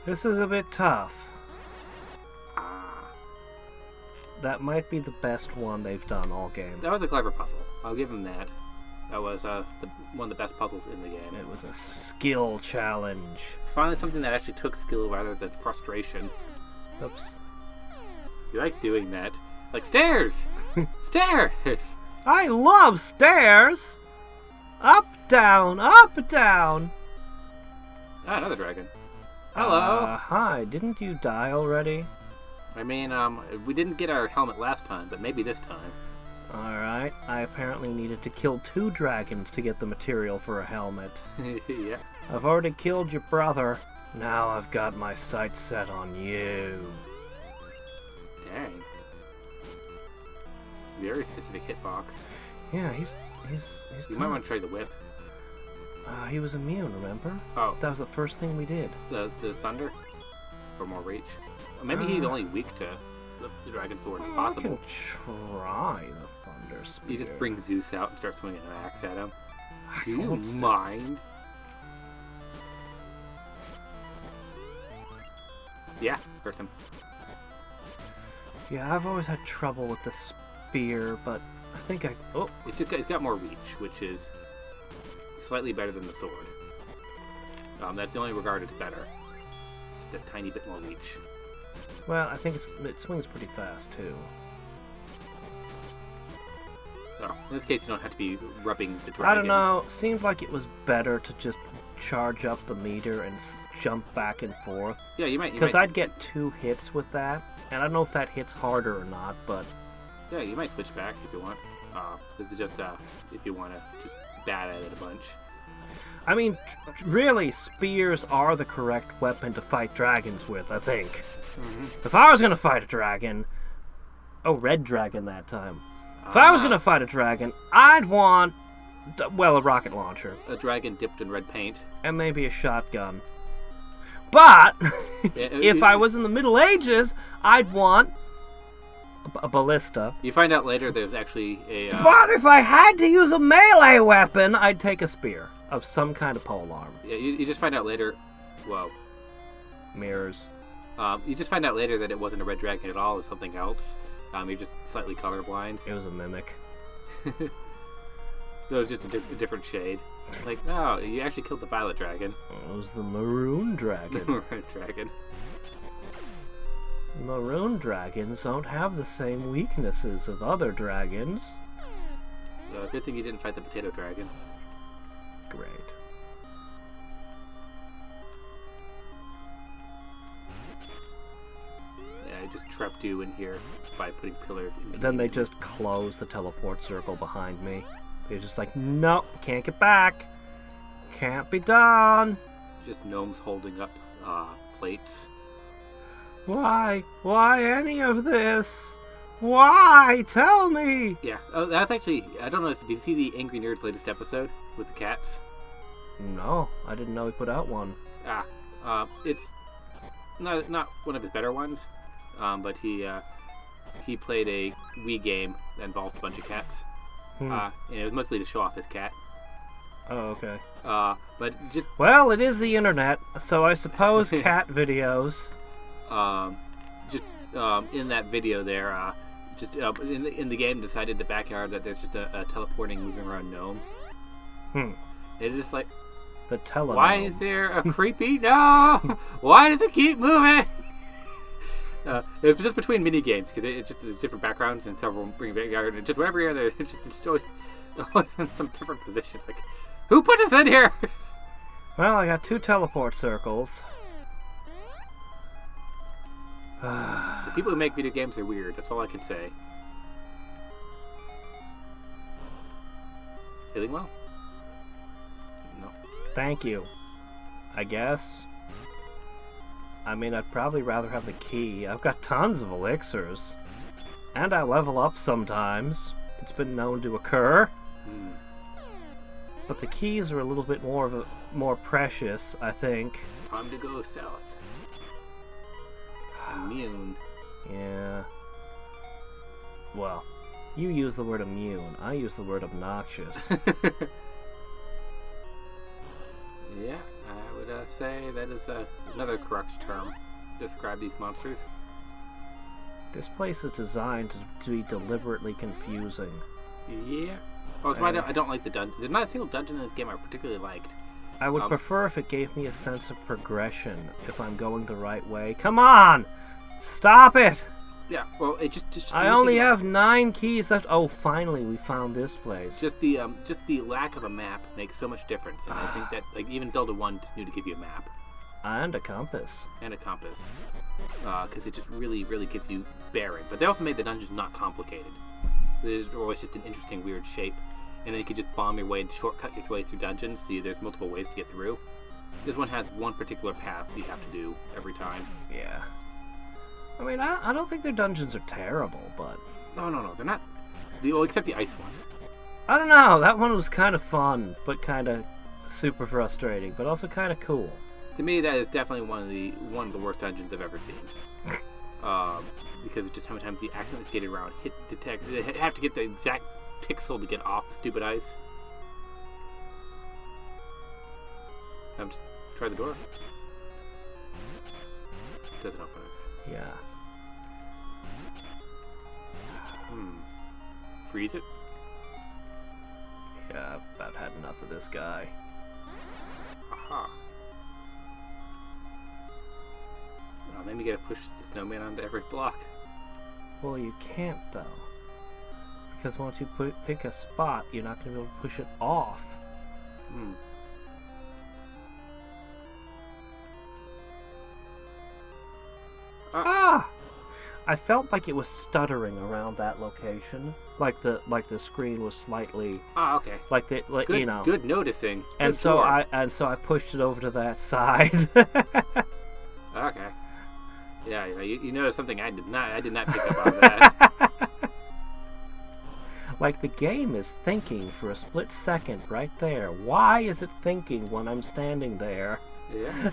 This is a bit tough. That might be the best one they've done all game. That was a clever puzzle. I'll give him that. That was one of the best puzzles in the game. It was a skill challenge. Finally something that actually took skill rather than frustration. Oops. You like doing that. Like, stairs! Stairs! I love stairs! Up, down, up, down! Ah, another dragon. Hello! Hi, didn't you die already? I mean, we didn't get our helmet last time, but maybe this time. Alright, I apparently needed to kill 2 dragons to get the material for a helmet. Yeah. I've already killed your brother. Now I've got my sights set on you. Dang. Very specific hitbox. Yeah, he's You tough. might want to try the whip. He was immune, remember? Oh. That was the first thing we did. The thunder? For more reach? Maybe he's only weak to the dragon sword as possible. I can try the thunder spear. You just bring Zeus out and start swinging an axe at him. I Do you don't mind? Yeah, hurt him. Yeah, I've always had trouble with the spear, but I think I... Oh! It's got more reach, which is slightly better than the sword. That's the only regard it's better. It's just a tiny bit more reach. Well, I think it swings pretty fast, too. So, in this case, you don't have to be rubbing the dragon. I don't know. Seemed like it was better to just charge up the meter and jump back and forth. Yeah, you might. Because I'd get 2 hits with that, and I don't know if that hits harder or not, but... Yeah, you might switch back if you want. This is just if you want to just bat at it a bunch. I mean, really, spears are the correct weapon to fight dragons with, I think. Mm-hmm. If I was going to fight a dragon... Oh, red dragon that time. If I was going to fight a dragon, I'd want, well, a rocket launcher. A dragon dipped in red paint. And maybe a shotgun. But, if I was in the Middle Ages, I'd want a ballista. You find out later there's actually a... But if I had to use a melee weapon, I'd take a spear of some kind of polearm. Yeah, you just find out later... Whoa. Mirrors. You just find out later that it wasn't a red dragon at all, it was something else. You're just slightly colorblind. It was a mimic. So it was just a different shade. Like, no, you actually killed the violet dragon. It was the maroon dragon. Red dragon. Maroon dragons don't have the same weaknesses of other dragons. Good thing you didn't fight the potato dragon. Great. Yeah, I just trapped you in here by putting pillars in. Then they just close the teleport circle behind me. They're just like, no, can't get back. Can't be done. Just gnomes holding up plates. Why? Why any of this? Why? Tell me! Yeah, that's actually, I don't know if, did you see the Angry Nerds latest episode with the cats? No, I didn't know he put out one. It's not one of his better ones, but he played a Wii game that involved a bunch of cats. And it was mostly to show off his cat. Oh, okay. But just... Well, it is the internet, so I suppose cat videos. In that video there, in the game decided the backyard that there's just a teleporting, moving around gnome. It's just like... The telegnome. Why is there a creepy gnome? Why does it keep moving? It's just between mini games because it's different backgrounds and several bring back and just whatever year it's always in some different positions. Like, who put us in here? Well, I got 2 teleport circles. The people who make video games are weird. That's all I can say. Feeling well? No. Thank you. I guess. I mean, I'd probably rather have the key. I've got tons of elixirs. And I level up sometimes. It's been known to occur. But the keys are a little bit more precious, I think. Time to go south. Immune. Yeah. Well, you use the word immune. I use the word obnoxious. Yeah, I would say that is another correct term to describe these monsters. This place is designed to be deliberately confusing. Yeah. Also, I don't like the dungeon. There's not a single dungeon in this game I particularly liked. I would prefer if it gave me a sense of progression, if I'm going the right way. Come on! Stop it! Yeah, well, it just I only have 9 keys left. Oh, finally, we found this place. Just the lack of a map makes so much difference, and I think that like even Zelda 1 just knew to give you a map and a compass because it just really gives you bearing. But they also made the dungeons not complicated. There's always just an interesting weird shape, and then you could just bomb your way and shortcut your way through dungeons. So there's multiple ways to get through. This one has one particular path you have to do every time. Yeah. I mean, I don't think their dungeons are terrible, but... No, they're not. Well, except the ice one. I don't know, that one was kind of fun, but kind of super frustrating, but also kind of cool. To me, that is definitely one of the worst dungeons I've ever seen. Because of just how many times you accidentally skated around, they have to get the exact pixel to get off the stupid ice. Just try the door. Doesn't open it. Yeah. Freeze it? Yeah, I've about had enough of this guy. Aha. Well, then you gotta push the snowman onto every block. Well, you can't, though. Because once you pick a spot, you're not gonna be able to push it off. Ah! I felt like it was stuttering around that location, like the screen was slightly. Ah, okay. Good, you know. Good noticing. Good and so I pushed it over to that side. Okay. Yeah, you noticed something I did not pick up on that. Like the game is thinking for a split second right there. Why is it thinking when I'm standing there? Yeah.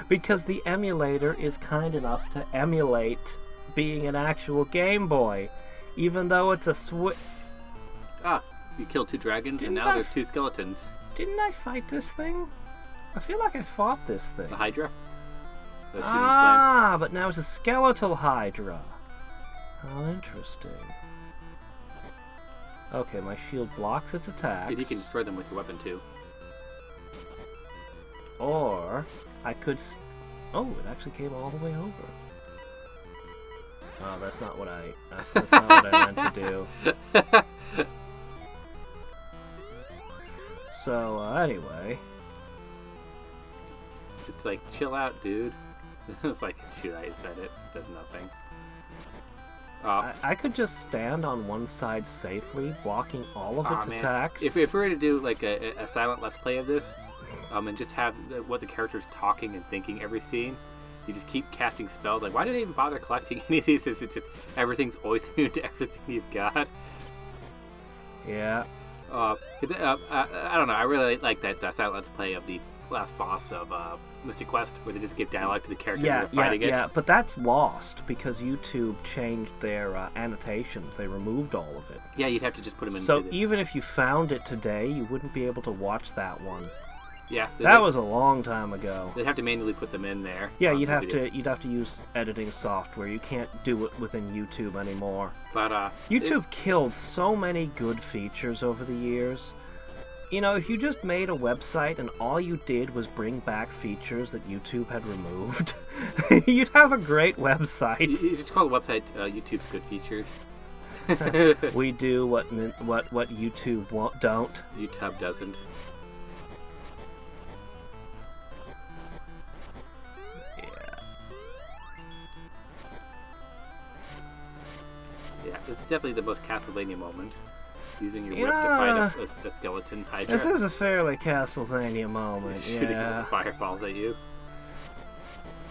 Because the emulator is kind enough to emulate being an actual Game Boy, even though it's a Ah, you killed 2 dragons, and now there's 2 skeletons. Didn't I fight this thing? I feel like I fought this thing. The Hydra? But now it's a skeletal Hydra. How interesting. Okay, my shield blocks its attacks. And you can destroy them with your weapon, too. Or I could... Oh, it actually came all the way over. Oh, that's not what that's not what I meant to do. So, anyway. It's like, chill out, dude. It's like, shoot, I said it. Does nothing. I could just stand on one side safely, blocking all of its attacks. If we were to do like a silent let's play of this, and just have what the character's talking and thinking every scene, you just keep casting spells. Like, why did they even bother collecting any of these? Is it just everything's always immune to everything you've got? Yeah. I don't know. I really like that silent let's play of the last boss of Mystic Quest, where they just give dialogue to the character they're fighting against. Yeah, but that's lost because YouTube changed their annotations. They removed all of it. Yeah, you'd have to just put them in. So even if you found it today, you wouldn't be able to watch that one. Yeah, that was a long time ago. They'd have to manually put them in there. Yeah, you'd have to use editing software. You can't do it within YouTube anymore. But YouTube killed so many good features over the years. You know, if you just made a website and all you did was bring back features that YouTube had removed, you'd have a great website. You just call the website YouTube's Good Features. We do what YouTube don't. YouTube doesn't. Yeah, it's definitely the most Castlevania moment. Using your whip to fight a skeleton Hydra. This is a fairly Castlevania moment, Shooting yeah. fireballs at you.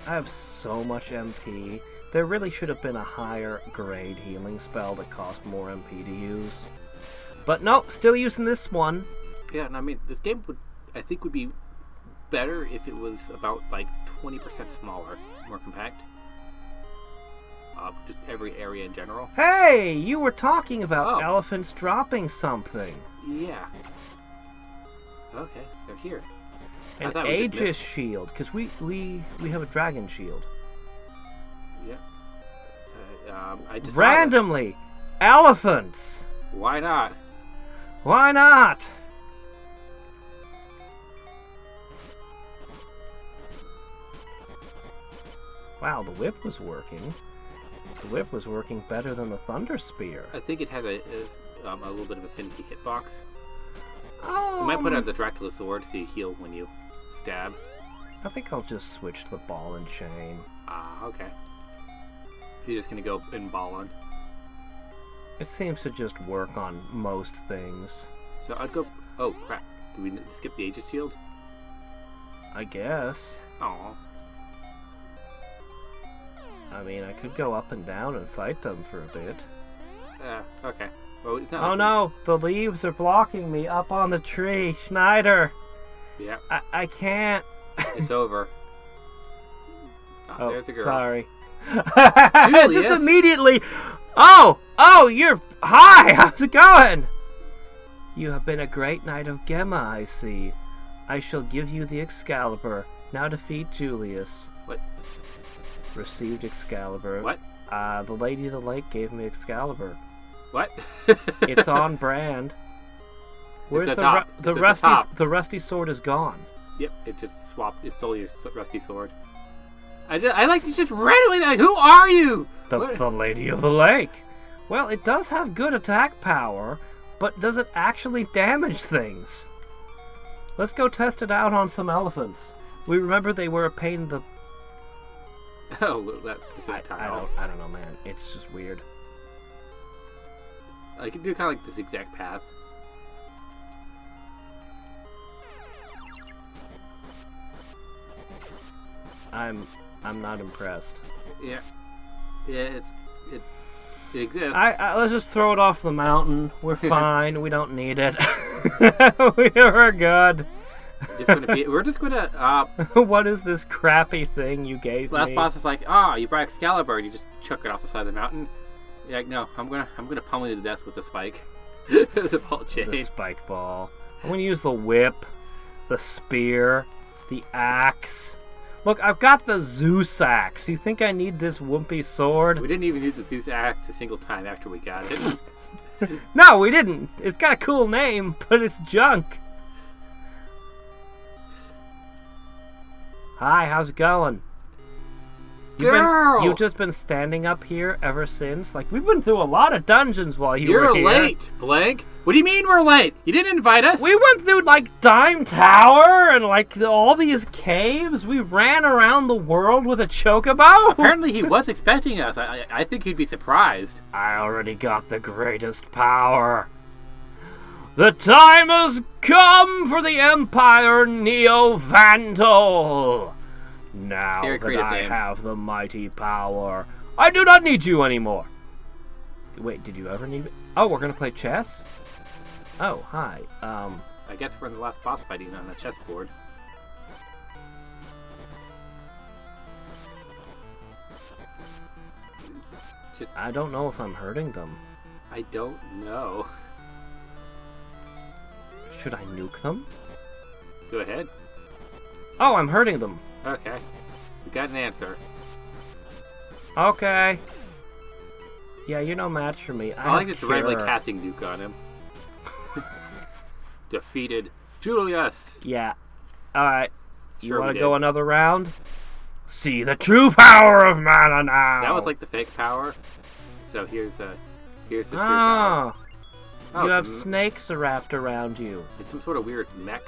I have so much MP. There really should have been a higher grade healing spell that cost more MP to use. But nope, still using this one. Yeah, and I mean, this game I think would be better if it was about like 20% smaller, more compact. Just every area in general. Hey, you were talking about elephants dropping something. Yeah. Okay, they're here. An Aegis shield, because we have a dragon shield. Yeah. So, I just randomly, elephants. Why not? Why not? Wow, the whip was working. The whip was working better than the thunder spear. I think it had a little bit of a finicky hitbox. You might put out the Dracula sword so you heal when you stab. I think I'll just switch to the ball and chain. Ah, okay. You're just gonna go in ball on. It seems to just work on most things. So I'd go. Oh crap! Do we skip the Aegis shield? I guess. Oh. I mean, I could go up and down and fight them for a bit. Okay. Well, it's not. Oh no! The leaves are blocking me up on the tree, Schneider. Yeah. I can't. It's over. Oh, there's a girl. Sorry. Julius. Just immediately. Oh, you're. Hi. How's it going? You have been a great knight of Gemma, I see. I shall give you the Excalibur. Now defeat Julius. What? Received Excalibur. What? The Lady of the Lake gave me Excalibur. What? It's on brand. Where's the rusty sword is gone. Yep, it just swapped. It stole your rusty sword. I like to just randomly like, who are you? The Lady of the Lake. Well, it does have good attack power, but does it actually damage things? Let's go test it out on some elephants. We remember they were a pain in the... Oh, that's specific tile. I don't know, man. It's just weird. I can do kind of like the zigzag path. I'm not impressed. Yeah. Yeah, it exists. Let's just throw it off the mountain. We're fine. We don't need it. We're good. We're just gonna. What is this crappy thing you gave me? Last boss is like, you brought Excalibur, and you just chuck it off the side of the mountain. You're like, no, I'm gonna pummel you to death with the spike, the ball chain, the spike ball. I'm gonna use the whip, the spear, the axe. Look, I've got the Zeus axe. You think I need this wimpy sword? We didn't even use the Zeus axe a single time after we got it. No, we didn't. It's got a cool name, but it's junk. Hi, how's it going? You've just been standing up here ever since? Like, we've been through a lot of dungeons while you were here. You're late, Blank. What do you mean we're late? You didn't invite us? We went through, like, Dime Tower and, like, all these caves. We ran around the world with a chocobo. Apparently he was expecting us. I think he'd be surprised. I already got the greatest power. The time has come for the Empire Neo-Vandal. Now that I have the mighty power, I do not need you anymore. Wait, did you ever need me? Oh, we're gonna play chess? Oh, hi. I guess we're in the last boss fighting on the chessboard. I don't know if I'm hurting them. I don't know. Should I nuke them? Go ahead. Oh, I'm hurting them. Okay. We got an answer. Okay. Yeah, you're no match for me. I like just randomly casting nuke on him. defeated Julius. Yeah. Alright. You Sure want we to go did. another round? See the true power of mana now! That was like the fake power. So here's the true power. Oh, you have it's snakes wrapped around you. It's some sort of weird mech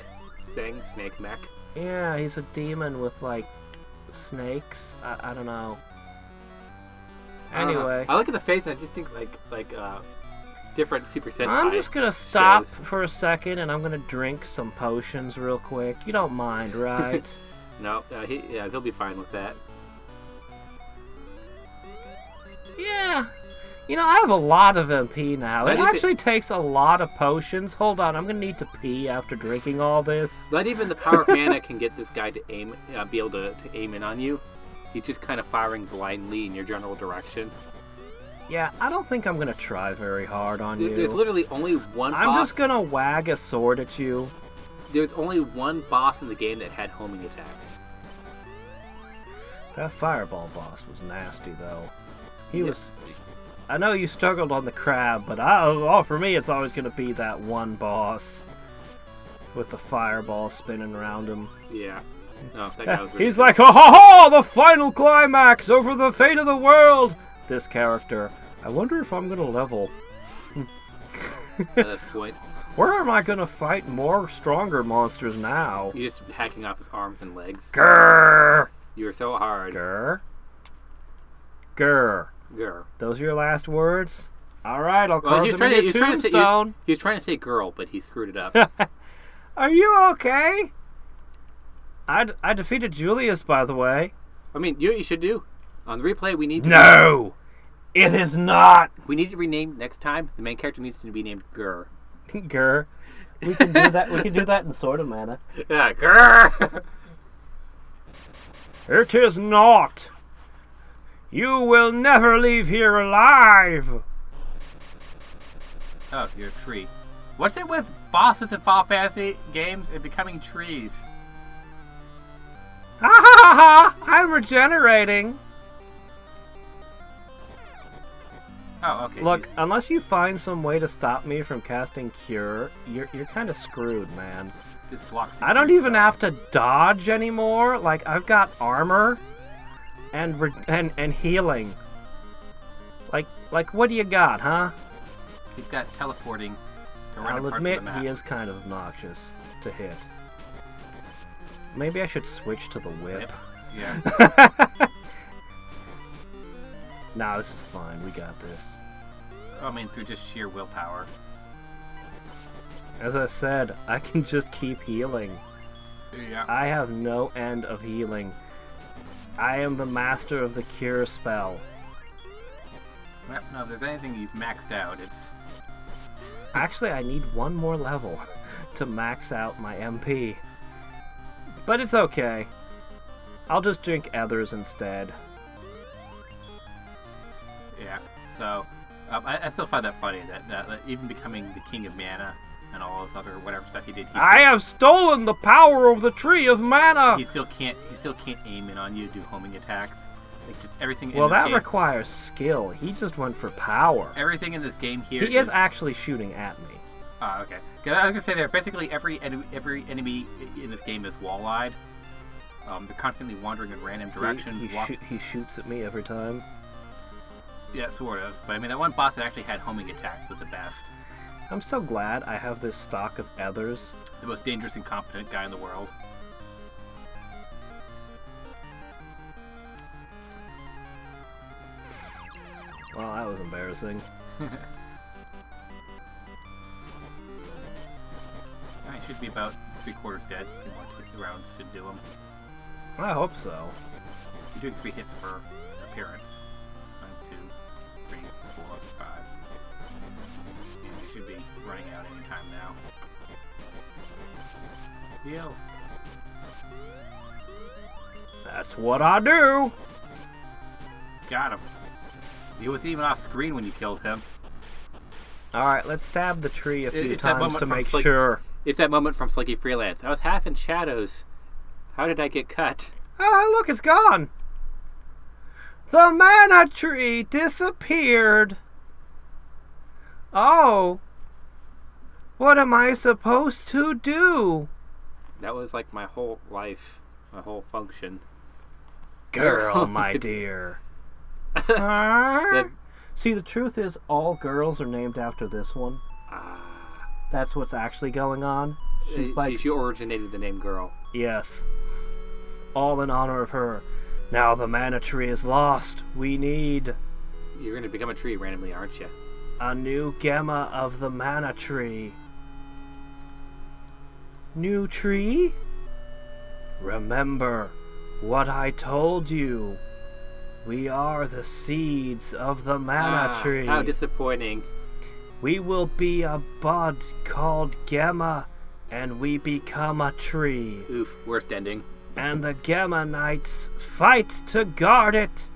thing, snake mech. Yeah, he's a demon with, like, snakes. I don't know. Anyway. I look at the face and I just think like different Super Sentai. I'm just gonna stop shows. for a second and I'm gonna drink some potions real quick. You don't mind, right? No, he'll be fine with that. Yeah. You know, I have a lot of MP now. Not It even- actually takes a lot of potions. Hold on, I'm gonna need to pee after drinking all this. Not even the power of mana can get this guy to aim, be able to aim in on you. He's just kind of firing blindly in your general direction. Yeah, I don't think I'm gonna try very hard on There's you. literally only one I'm boss. just gonna wag a sword at you. There's only one boss in the game that had homing attacks. That fireball boss was nasty, though. He Yep. was... I know you struggled on the crab, but for me it's always gonna be that one boss. With the fireball spinning around him. Yeah. No, that guy was really He's like, ha ha ha! The final climax over the fate of the world! This character. I wonder if I'm gonna level. at that point. Where am I gonna fight more stronger monsters now? You're just hacking off his arms and legs. Grrr! You were so hard. Grr. Grr. Grr. Those are your last words? Alright, I'll Well, carve he was them in your trying to say tombstone. he was trying to say girl, but he screwed it up. Are you okay? I defeated Julius, by the way. I mean, you know what you should do? On the replay, we need to No! It is not! we need to rename next time. The main character needs to be named Gur. Grr. We can do that. We can do that in Sword of Mana. Yeah, Gur. It is not. You will never leave here alive. Oh, you're a tree. What's it with bosses in Final Fantasy games and becoming trees? Ha ha ha ha! I'm regenerating. Oh, okay. Look, unless you find some way to stop me from casting Cure, you're kind of screwed, man. Just blocks. I don't even have to dodge anymore. Like, I've got armor and healing. Like what do you got, huh? He's got teleporting to random I'll parts admit of the map. he is kind of obnoxious to hit. Maybe I should switch to the whip. Yeah. Nah, this is fine. We got this. I mean, through just sheer willpower. As I said, I can just keep healing. Yeah. I have no end of healing. I am the master of the cure spell. Well, no, if there's anything you've maxed out, it's... Actually, I need one more level to max out my MP. But it's okay. I'll just drink Ethers instead. Yeah, so... I still find that funny, that even becoming the King of Mana and all this other whatever stuff he did... I have stolen the power of the Tree of Mana! He still can't aim in on you, do homing attacks. Like, just everything Well, in this that game... requires skill. He just went for power. Everything in this game here He is actually shooting at me. Oh, okay. 'Cause I was gonna say there, basically every enemy in this game is wall-eyed. They're constantly wandering in random directions. He shoots at me every time. Yeah, sort of. But I mean, that one boss that actually had homing attacks was the best. I'm so glad I have this stock of Ethers. The most dangerous and competent guy in the world. Well, that was embarrassing. He should be about 3/4 dead. 2 more rounds should do him. I hope so. You're doing 3 hits per appearance. 1, 2, 3, 4, 5. And you should be running out any time now. Heal. That's what I do! Got him. He was even off screen when you killed him. Alright, let's stab the tree a few It's that times moment to from make Slick- sure. It's that moment from Slinky Freelance. I was half in shadows. How did I get cut? Ah, look, it's gone! The mana tree disappeared! Oh! What am I supposed to do? That was like my whole life, my whole function. Girl, my dear. See, the truth is, all girls are named after this one. That's what's actually going on. She originated the name Girl. Yes. All in honor of her. Now the mana tree is lost. We need... You're going to become a tree randomly, aren't you? A new Gemma of the mana tree. New tree? Remember what I told you. We are the seeds of the mana tree. How disappointing. We will be a bud called Gemma, and we become a tree. Oof, worst ending. And the Gemma Knights fight to guard it.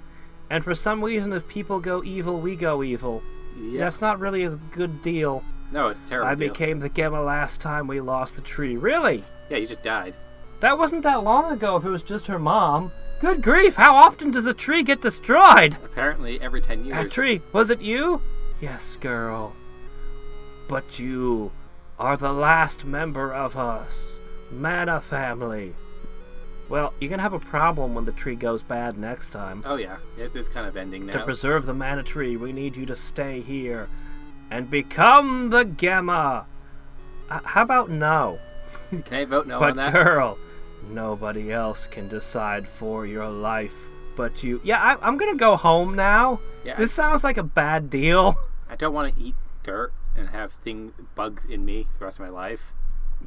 And for some reason, if people go evil, we go evil. Yep. That's not really a good deal. No, it's a terrible. I became the Gemma last time we lost the tree. Really? Yeah, you just died. That wasn't that long ago if it was just her mom. Good grief, how often does the tree get destroyed? Apparently every 10 years. That tree, was it you? Yes, girl. But you are the last member of us, Mana family. Well, you're gonna have a problem when the tree goes bad next time. Oh yeah, it's kind of ending now. To preserve the mana tree, we need you to stay here and become the Gemma. How about no? Can I vote no on that? But girl, nobody else can decide for your life but you. Yeah, I'm gonna go home now. Yeah, this sounds like a bad deal. I don't want to eat dirt and have bugs in me for the rest of my life.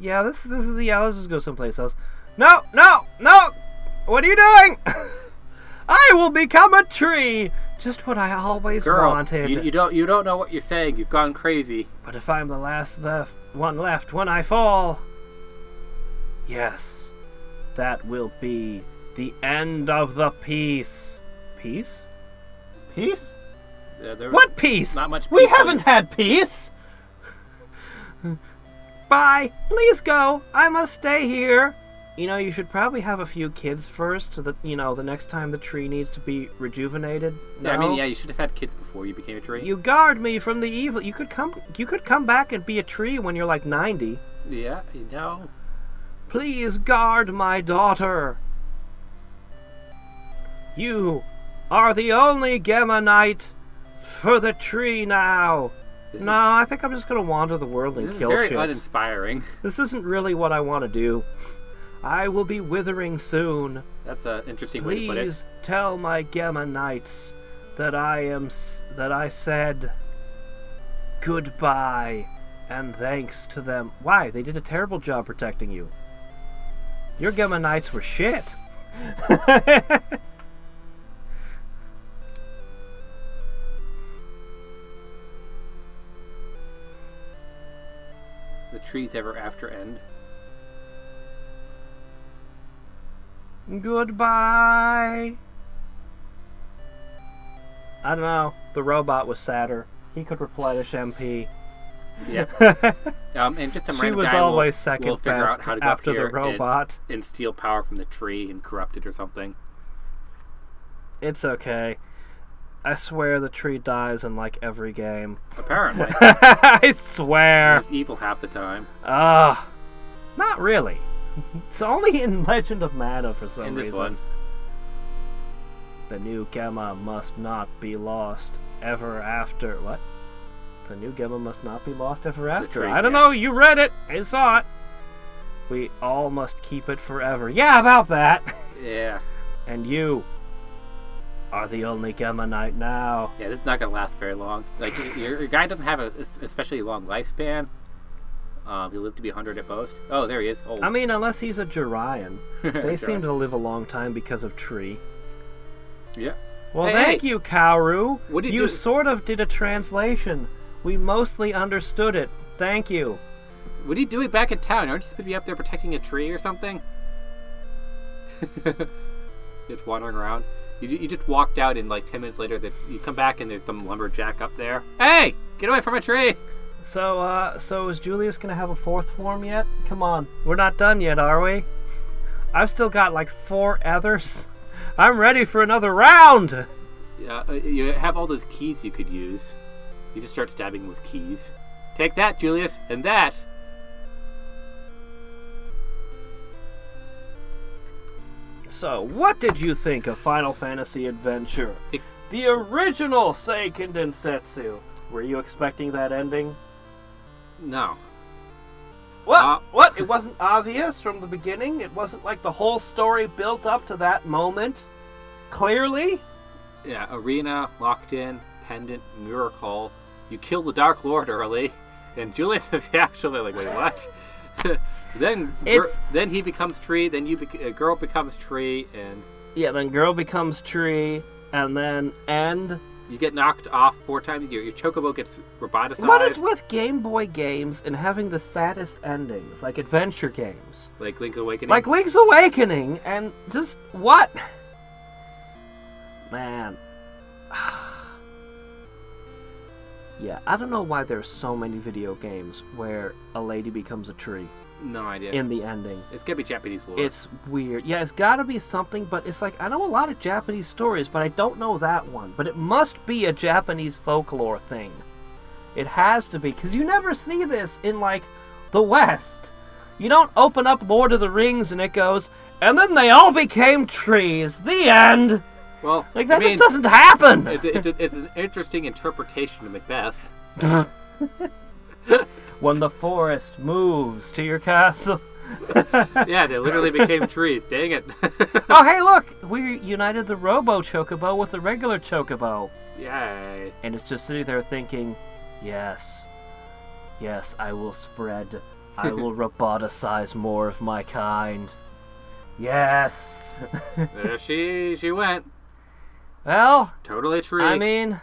Yeah, this is let's just go someplace else. No! What are you doing? I will become a tree. Just what I always wanted. You don't know what you're saying. You've gone crazy. But if I'm the last one left when I fall, yes, that will be the end of the peace. Peace? Peace? What peace? Not much peace. We haven't had peace. Bye. Please go. I must stay here. You know, you should probably have a few kids first so that, the next time the tree needs to be rejuvenated. No? I mean, yeah, you should have had kids before you became a tree. You guard me from the evil. You could come back and be a tree when you're like 90. Yeah, no. Please guard my daughter. You are the only Gemma Knight for the tree now. I think I'm just going to wander the world and kill shit. This is very uninspiring. This isn't really what I want to do. I will be withering soon. That's an interesting way to put it. Please tell my Gemma Knights that I said goodbye and thanks to them. Why? They did a terrible job protecting you. Your Gemma Knights were shit. The trees ever after end. Goodbye. I don't know. The robot was sadder. He could replenish MP. Yeah. And just some she random was guy always will second figure best out how to go after the robot. And steal power from the tree and corrupt it or something. It's okay. I swear the tree dies in like every game. Apparently. I swear. It's evil half the time. Not really. It's only in Legend of Mana for some reason. In this one. The new Gemma must not be lost ever after. What? The new Gemma must not be lost ever after. Tree, I don't know. You read it. I saw it. We all must keep it forever. Yeah, about that. Yeah. And you are the only Gemma Knight now. Yeah, this is not going to last very long. Like, your guy doesn't have a especially long lifespan. He'll live to be 100 at most. Oh, there he is. Old. I mean, unless he's a Jirian. They seem to live a long time because of tree. Yeah. Well, thank you, Kaoru. What did you sort of did a translation. We mostly understood it. Thank you. What are you doing back in town? Aren't you supposed to be up there protecting a tree or something? Just wandering around. You just walked out and like 10 minutes later that you come back and there's some lumberjack up there. Hey! Get away from a tree! So is Julius gonna have a fourth form yet? Come on, we're not done yet, are we? I've still got like 4 others. I'm ready for another round! Yeah, you have all those keys you could use. You just start stabbing with keys. Take that, Julius, and that. So, what did you think of Final Fantasy Adventure? The original Seiken Densetsu. Were you expecting that ending? No. What? What? It wasn't obvious from the beginning? It wasn't like the whole story built up to that moment? Clearly? Yeah, arena, locked in, pendant, miracle. You kill the Dark Lord early, and Julius is actually like, wait, what? then he becomes tree. Then girl becomes tree, and yeah, then girl becomes tree, and then end. You get knocked off 4 times. Your chocobo gets roboticized. What is with Game Boy games and having the saddest endings, like adventure games, like Link's Awakening? Like Link's Awakening, and just what? Man. Yeah, I don't know why there's so many video games where a lady becomes a tree. No idea. In the ending. It's gotta be Japanese lore. It's weird. Yeah, it's gotta be something, but it's like, I know a lot of Japanese stories, but I don't know that one. But it must be a Japanese folklore thing. It has to be, because you never see this in, like, the West. You don't open up Lord of the Rings and it goes, and then they all became trees. The end! Well, like, that just doesn't happen! It's an interesting interpretation of Macbeth. When the forest moves to your castle. Yeah, they literally became trees. Dang it. Oh, hey, look! We united the Robo Chocobo with the regular Chocobo. Yay. And it's just sitting there thinking, yes. Yes, I will spread. I will roboticize more of my kind. Yes. There she went. Well, totally tree. I mean,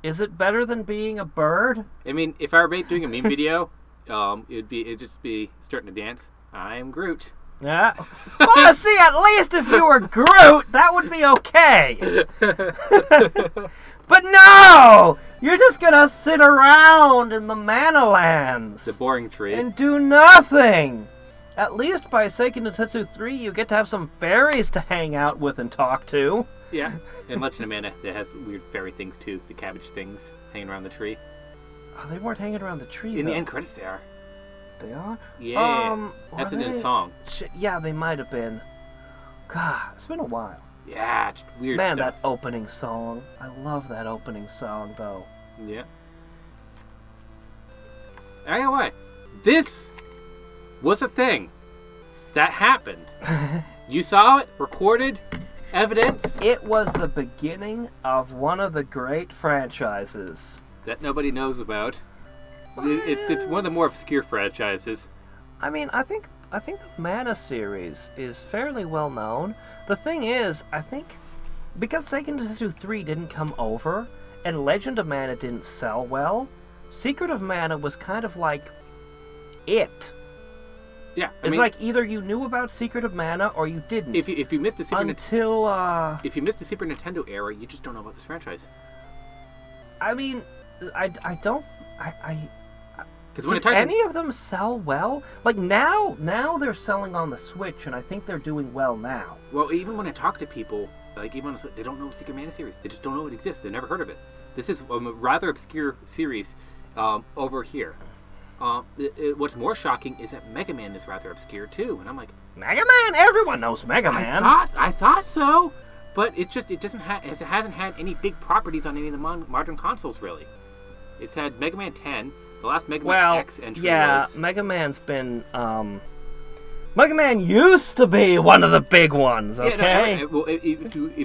is it better than being a bird? I mean, if I were doing a meme video, it'd just be starting to dance. I'm Groot. Yeah. Well, see, at least if you were Groot, that would be okay. But no! You're just gonna sit around in the Mana Lands. The boring tree. And do nothing. At least by Seiken Densetsu 3, you get to have some fairies to hang out with and talk to. Yeah, and Legend of Mana that has weird fairy things too, the cabbage things hanging around the tree. Oh, they weren't hanging around the tree. In the end credits, they are. They are? Yeah, that's in the song. Yeah, they might have been. God, it's been a while. Yeah, it's weird Man, stuff. that opening song. I love that opening song, though. Yeah. Anyway, this was a thing that happened. You saw it, recorded, evidence. It was the beginning of one of the great franchises that nobody knows about. It's one of the more obscure franchises. I mean, I think the Mana series is fairly well known. The thing is, I think because Seiken Densetsu 3 didn't come over and Legend of Mana didn't sell well, Secret of Mana was kind of like it. Yeah, it's like either you knew about Secret of Mana or you didn't. If you missed the Super if you missed the Super Nintendo era, you just don't know about this franchise. I mean, I don't. Did any of them sell well? Like now they're selling on the Switch, and I think they're doing well now. Well, even when I talk to people, like even on the Switch, they don't know Secret Mana series. They just don't know it exists. They've never heard of it. This is a rather obscure series over here. What's more shocking is that Mega Man is rather obscure too, and I'm like, Mega Man? Everyone knows Mega Man. I thought so, but it hasn't had any big properties on any of the modern consoles really. It's had Mega Man 10. The last Mega Man X entry was... Mega Man's been, Mega Man used to be one of the big ones, okay? Yeah, no, well, if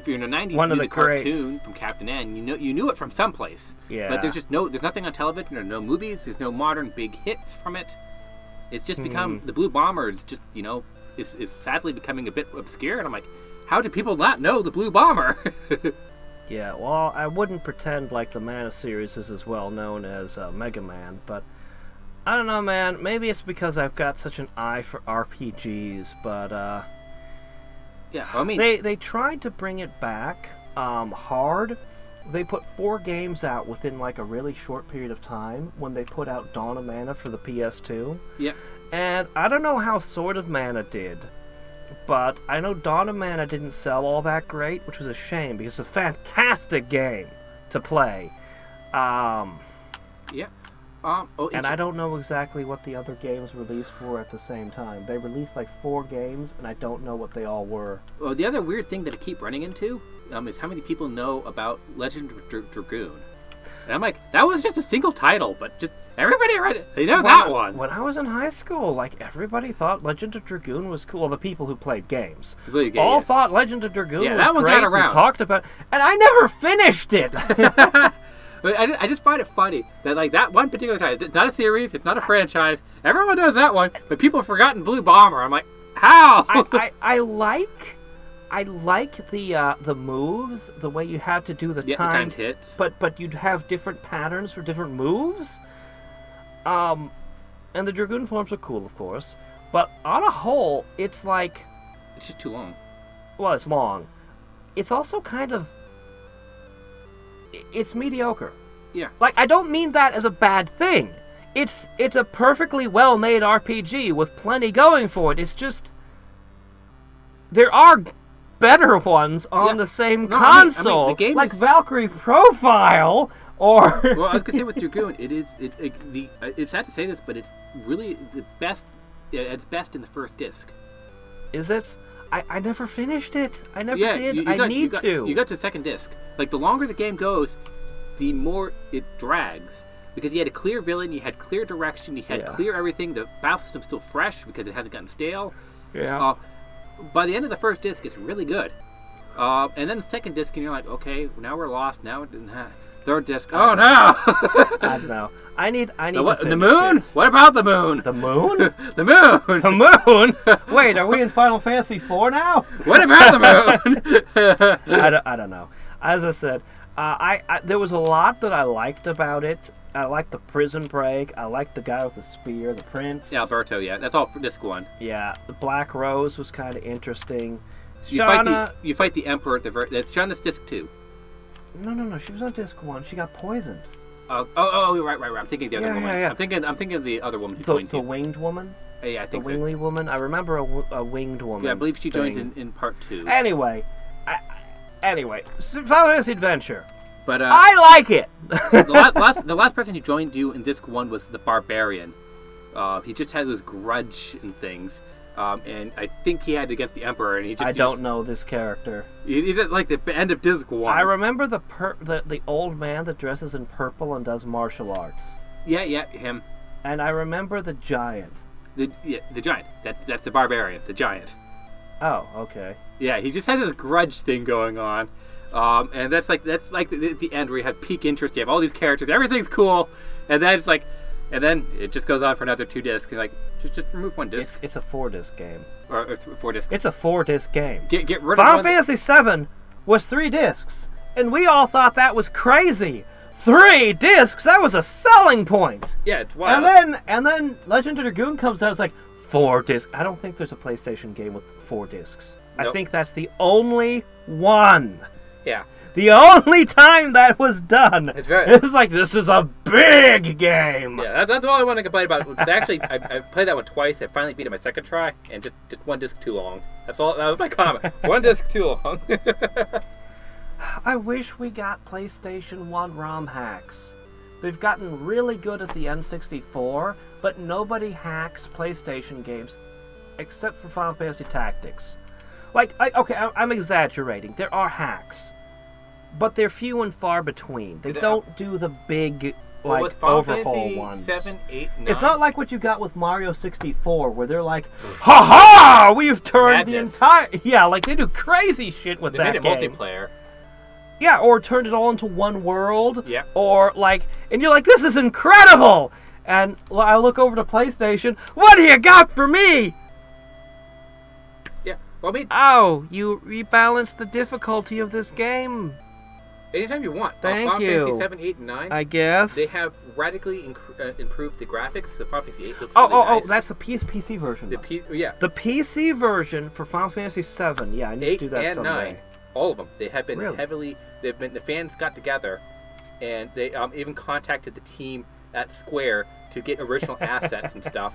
you're in the 90s, one you of knew the the cartoon from Captain N, you knew it from someplace. Yeah. But there's nothing on television, there's no movies, there's no modern big hits from it. It's just become, the Blue Bomber is just, is sadly becoming a bit obscure, and I'm like, how do people not know the Blue Bomber? Yeah, well, I wouldn't pretend like the Mana series is as well known as Mega Man, but I don't know, man. Maybe it's because I've got such an eye for RPGs, but yeah, I mean, they tried to bring it back hard. They put 4 games out within like a really short period of time when they put out Dawn of Mana for the PS2. Yeah, and I don't know how Sword of Mana did. But I know Dawn of Mana didn't sell all that great, which was a shame because it's a fantastic game to play. Yeah. And I don't know exactly what the other games released were at the same time. They released like 4 games, and I don't know what they all were. Well, the other weird thing that I keep running into is how many people know about Legend of Dragoon. And I'm like, that was just a single title, but just everybody read it. They know that one. When I was in high school, like, everybody thought Legend of Dragoon was cool. Well, the people who played games all thought Legend of Dragoon was that one great. Got around. And talked about, and I never finished it. But I just find it funny that, like, that one particular title, it's not a series, it's not a franchise. Everyone knows that one, but people have forgotten Blue Bomber. I'm like, how? I like the moves, the way you had to do the timed hits. But you'd have different patterns for different moves. And the Dragoon forms are cool, of course. But on a whole, it's like... It's just too long. Well, it's long. It's also kind of... It's mediocre. Yeah. Like, I don't mean that as a bad thing. It's a perfectly well-made RPG with plenty going for it. It's just... There are better ones on the same console. I mean, the game like Valkyrie Profile, or... Well, I was going to say with Dragoon, it's sad to say this, but it's really the best... It's best in the first disc. Is it? I never finished it. I never did. I need to. You got to the second disc. Like, the longer the game goes, the more it drags. Because you had a clear villain, you had clear direction, you had clear everything. The battle system's still fresh because it hasn't gotten stale. Yeah. By the end of the first disc, it's really good. And then the second disc, and you're like, okay, now we're lost. Now third disc. Oh no! I don't know. I need the moon? It. What about the moon? The moon? The moon! The moon? Wait, are we in Final Fantasy IV now? What about the moon? I don't know. As I said, there was a lot that I liked about it. I liked the prison break. I liked the guy with the spear, the prince. Yeah, Alberto, yeah. That's all for disc 1. Yeah, the Black Rose was kind of interesting. You fight the Emperor at the very... That's Shauna's disc 2. No. She was on disc 1. She got poisoned. Right. I'm thinking of the other woman. Yeah. I'm thinking of the other woman who joined the winged woman? Yeah, I think the wingly woman? I remember a winged woman. Yeah, I believe she joins in part 2. Anyway, Final Fantasy Adventure. But I like it! the last person who joined you in disc 1 was the Barbarian. He just had this grudge and things. And I think he had against the Emperor, and I don't know this character. He's at like the end of disc 1. I remember the old man that dresses in purple and does martial arts. Yeah, him. And I remember the giant. The giant. That's the Barbarian, the giant. Oh, okay. Yeah, he just has this grudge thing going on. And that's like the end where you have peak interest. You have all these characters, everything's cool, and then it's like. And then it just goes on for another 2 discs. Like, just remove 1 disc. It's a 4-disc game. Or 4 discs. It's a 4-disc game. Get rid of Final Fantasy VII was 3 discs, and we all thought that was crazy. 3 discs? That was a selling point. Yeah, it's wild. And then Legend of Dragoon comes out. It's like 4 discs. I don't think there's a PlayStation game with 4 discs. Nope. I think that's the only one. Yeah. The only time that was done. It's like, this is a big game. Yeah, that's all I want to complain about. Actually, I played that one twice. I finally beat it my second try, and just 1 disc too long. That's all. That was my comment. 1 disc too long. I wish we got PlayStation 1 ROM hacks. They've gotten really good at the N64, but nobody hacks PlayStation games except for Final Fantasy Tactics. Like, I'm exaggerating. There are hacks. But they're few and far between. They don't do the big, overhaul ones. 7, 8, 9. It's not like what you got with Mario 64, where they're like, ha-ha! We've turned the entire... Yeah, like, they do crazy shit with that game. They made it multiplayer. Yeah, or turned it all into one world. Yeah. Or, like... And you're like, this is incredible! And I look over to PlayStation, what do you got for me? Yeah, well, I mean... Oh, you rebalanced the difficulty of this game. Anytime you want. Thank you. Final Fantasy 7, 8, and 9. I guess. They have radically improved the graphics. So Final Fantasy 8 looks really nice. That's the PC version. The PC version for Final Fantasy 7. Yeah, I need to do that someday. 8 and 9. All of them. They have been the fans got together, and they even contacted the team at Square to get original assets and stuff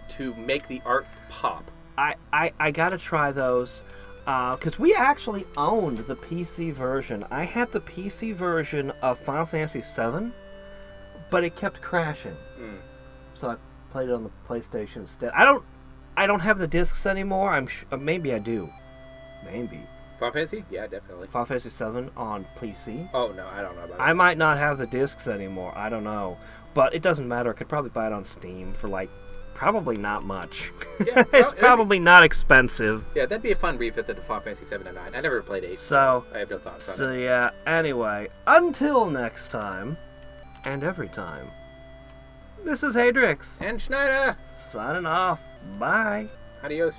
to make the art pop. I gotta try those. Because we actually owned the PC version. I had the PC version of Final Fantasy VII, but it kept crashing. Mm. So I played it on the PlayStation instead. I don't have the discs anymore. Maybe I do. Maybe. Final Fantasy? Yeah, definitely. Final Fantasy 7 on PC. Oh no, I don't know about that. I might not have the discs anymore. I don't know, but it doesn't matter. I could probably buy it on Steam for like probably not much. Yeah, it's probably not expensive. Yeah, that'd be a fun revisit of Final Fantasy 7 and 9. I never played 8, So I have no thoughts on it. So yeah. Anyway, until next time, and every time. This is Hadriex. And Schneider! Signing off. Bye. Adios.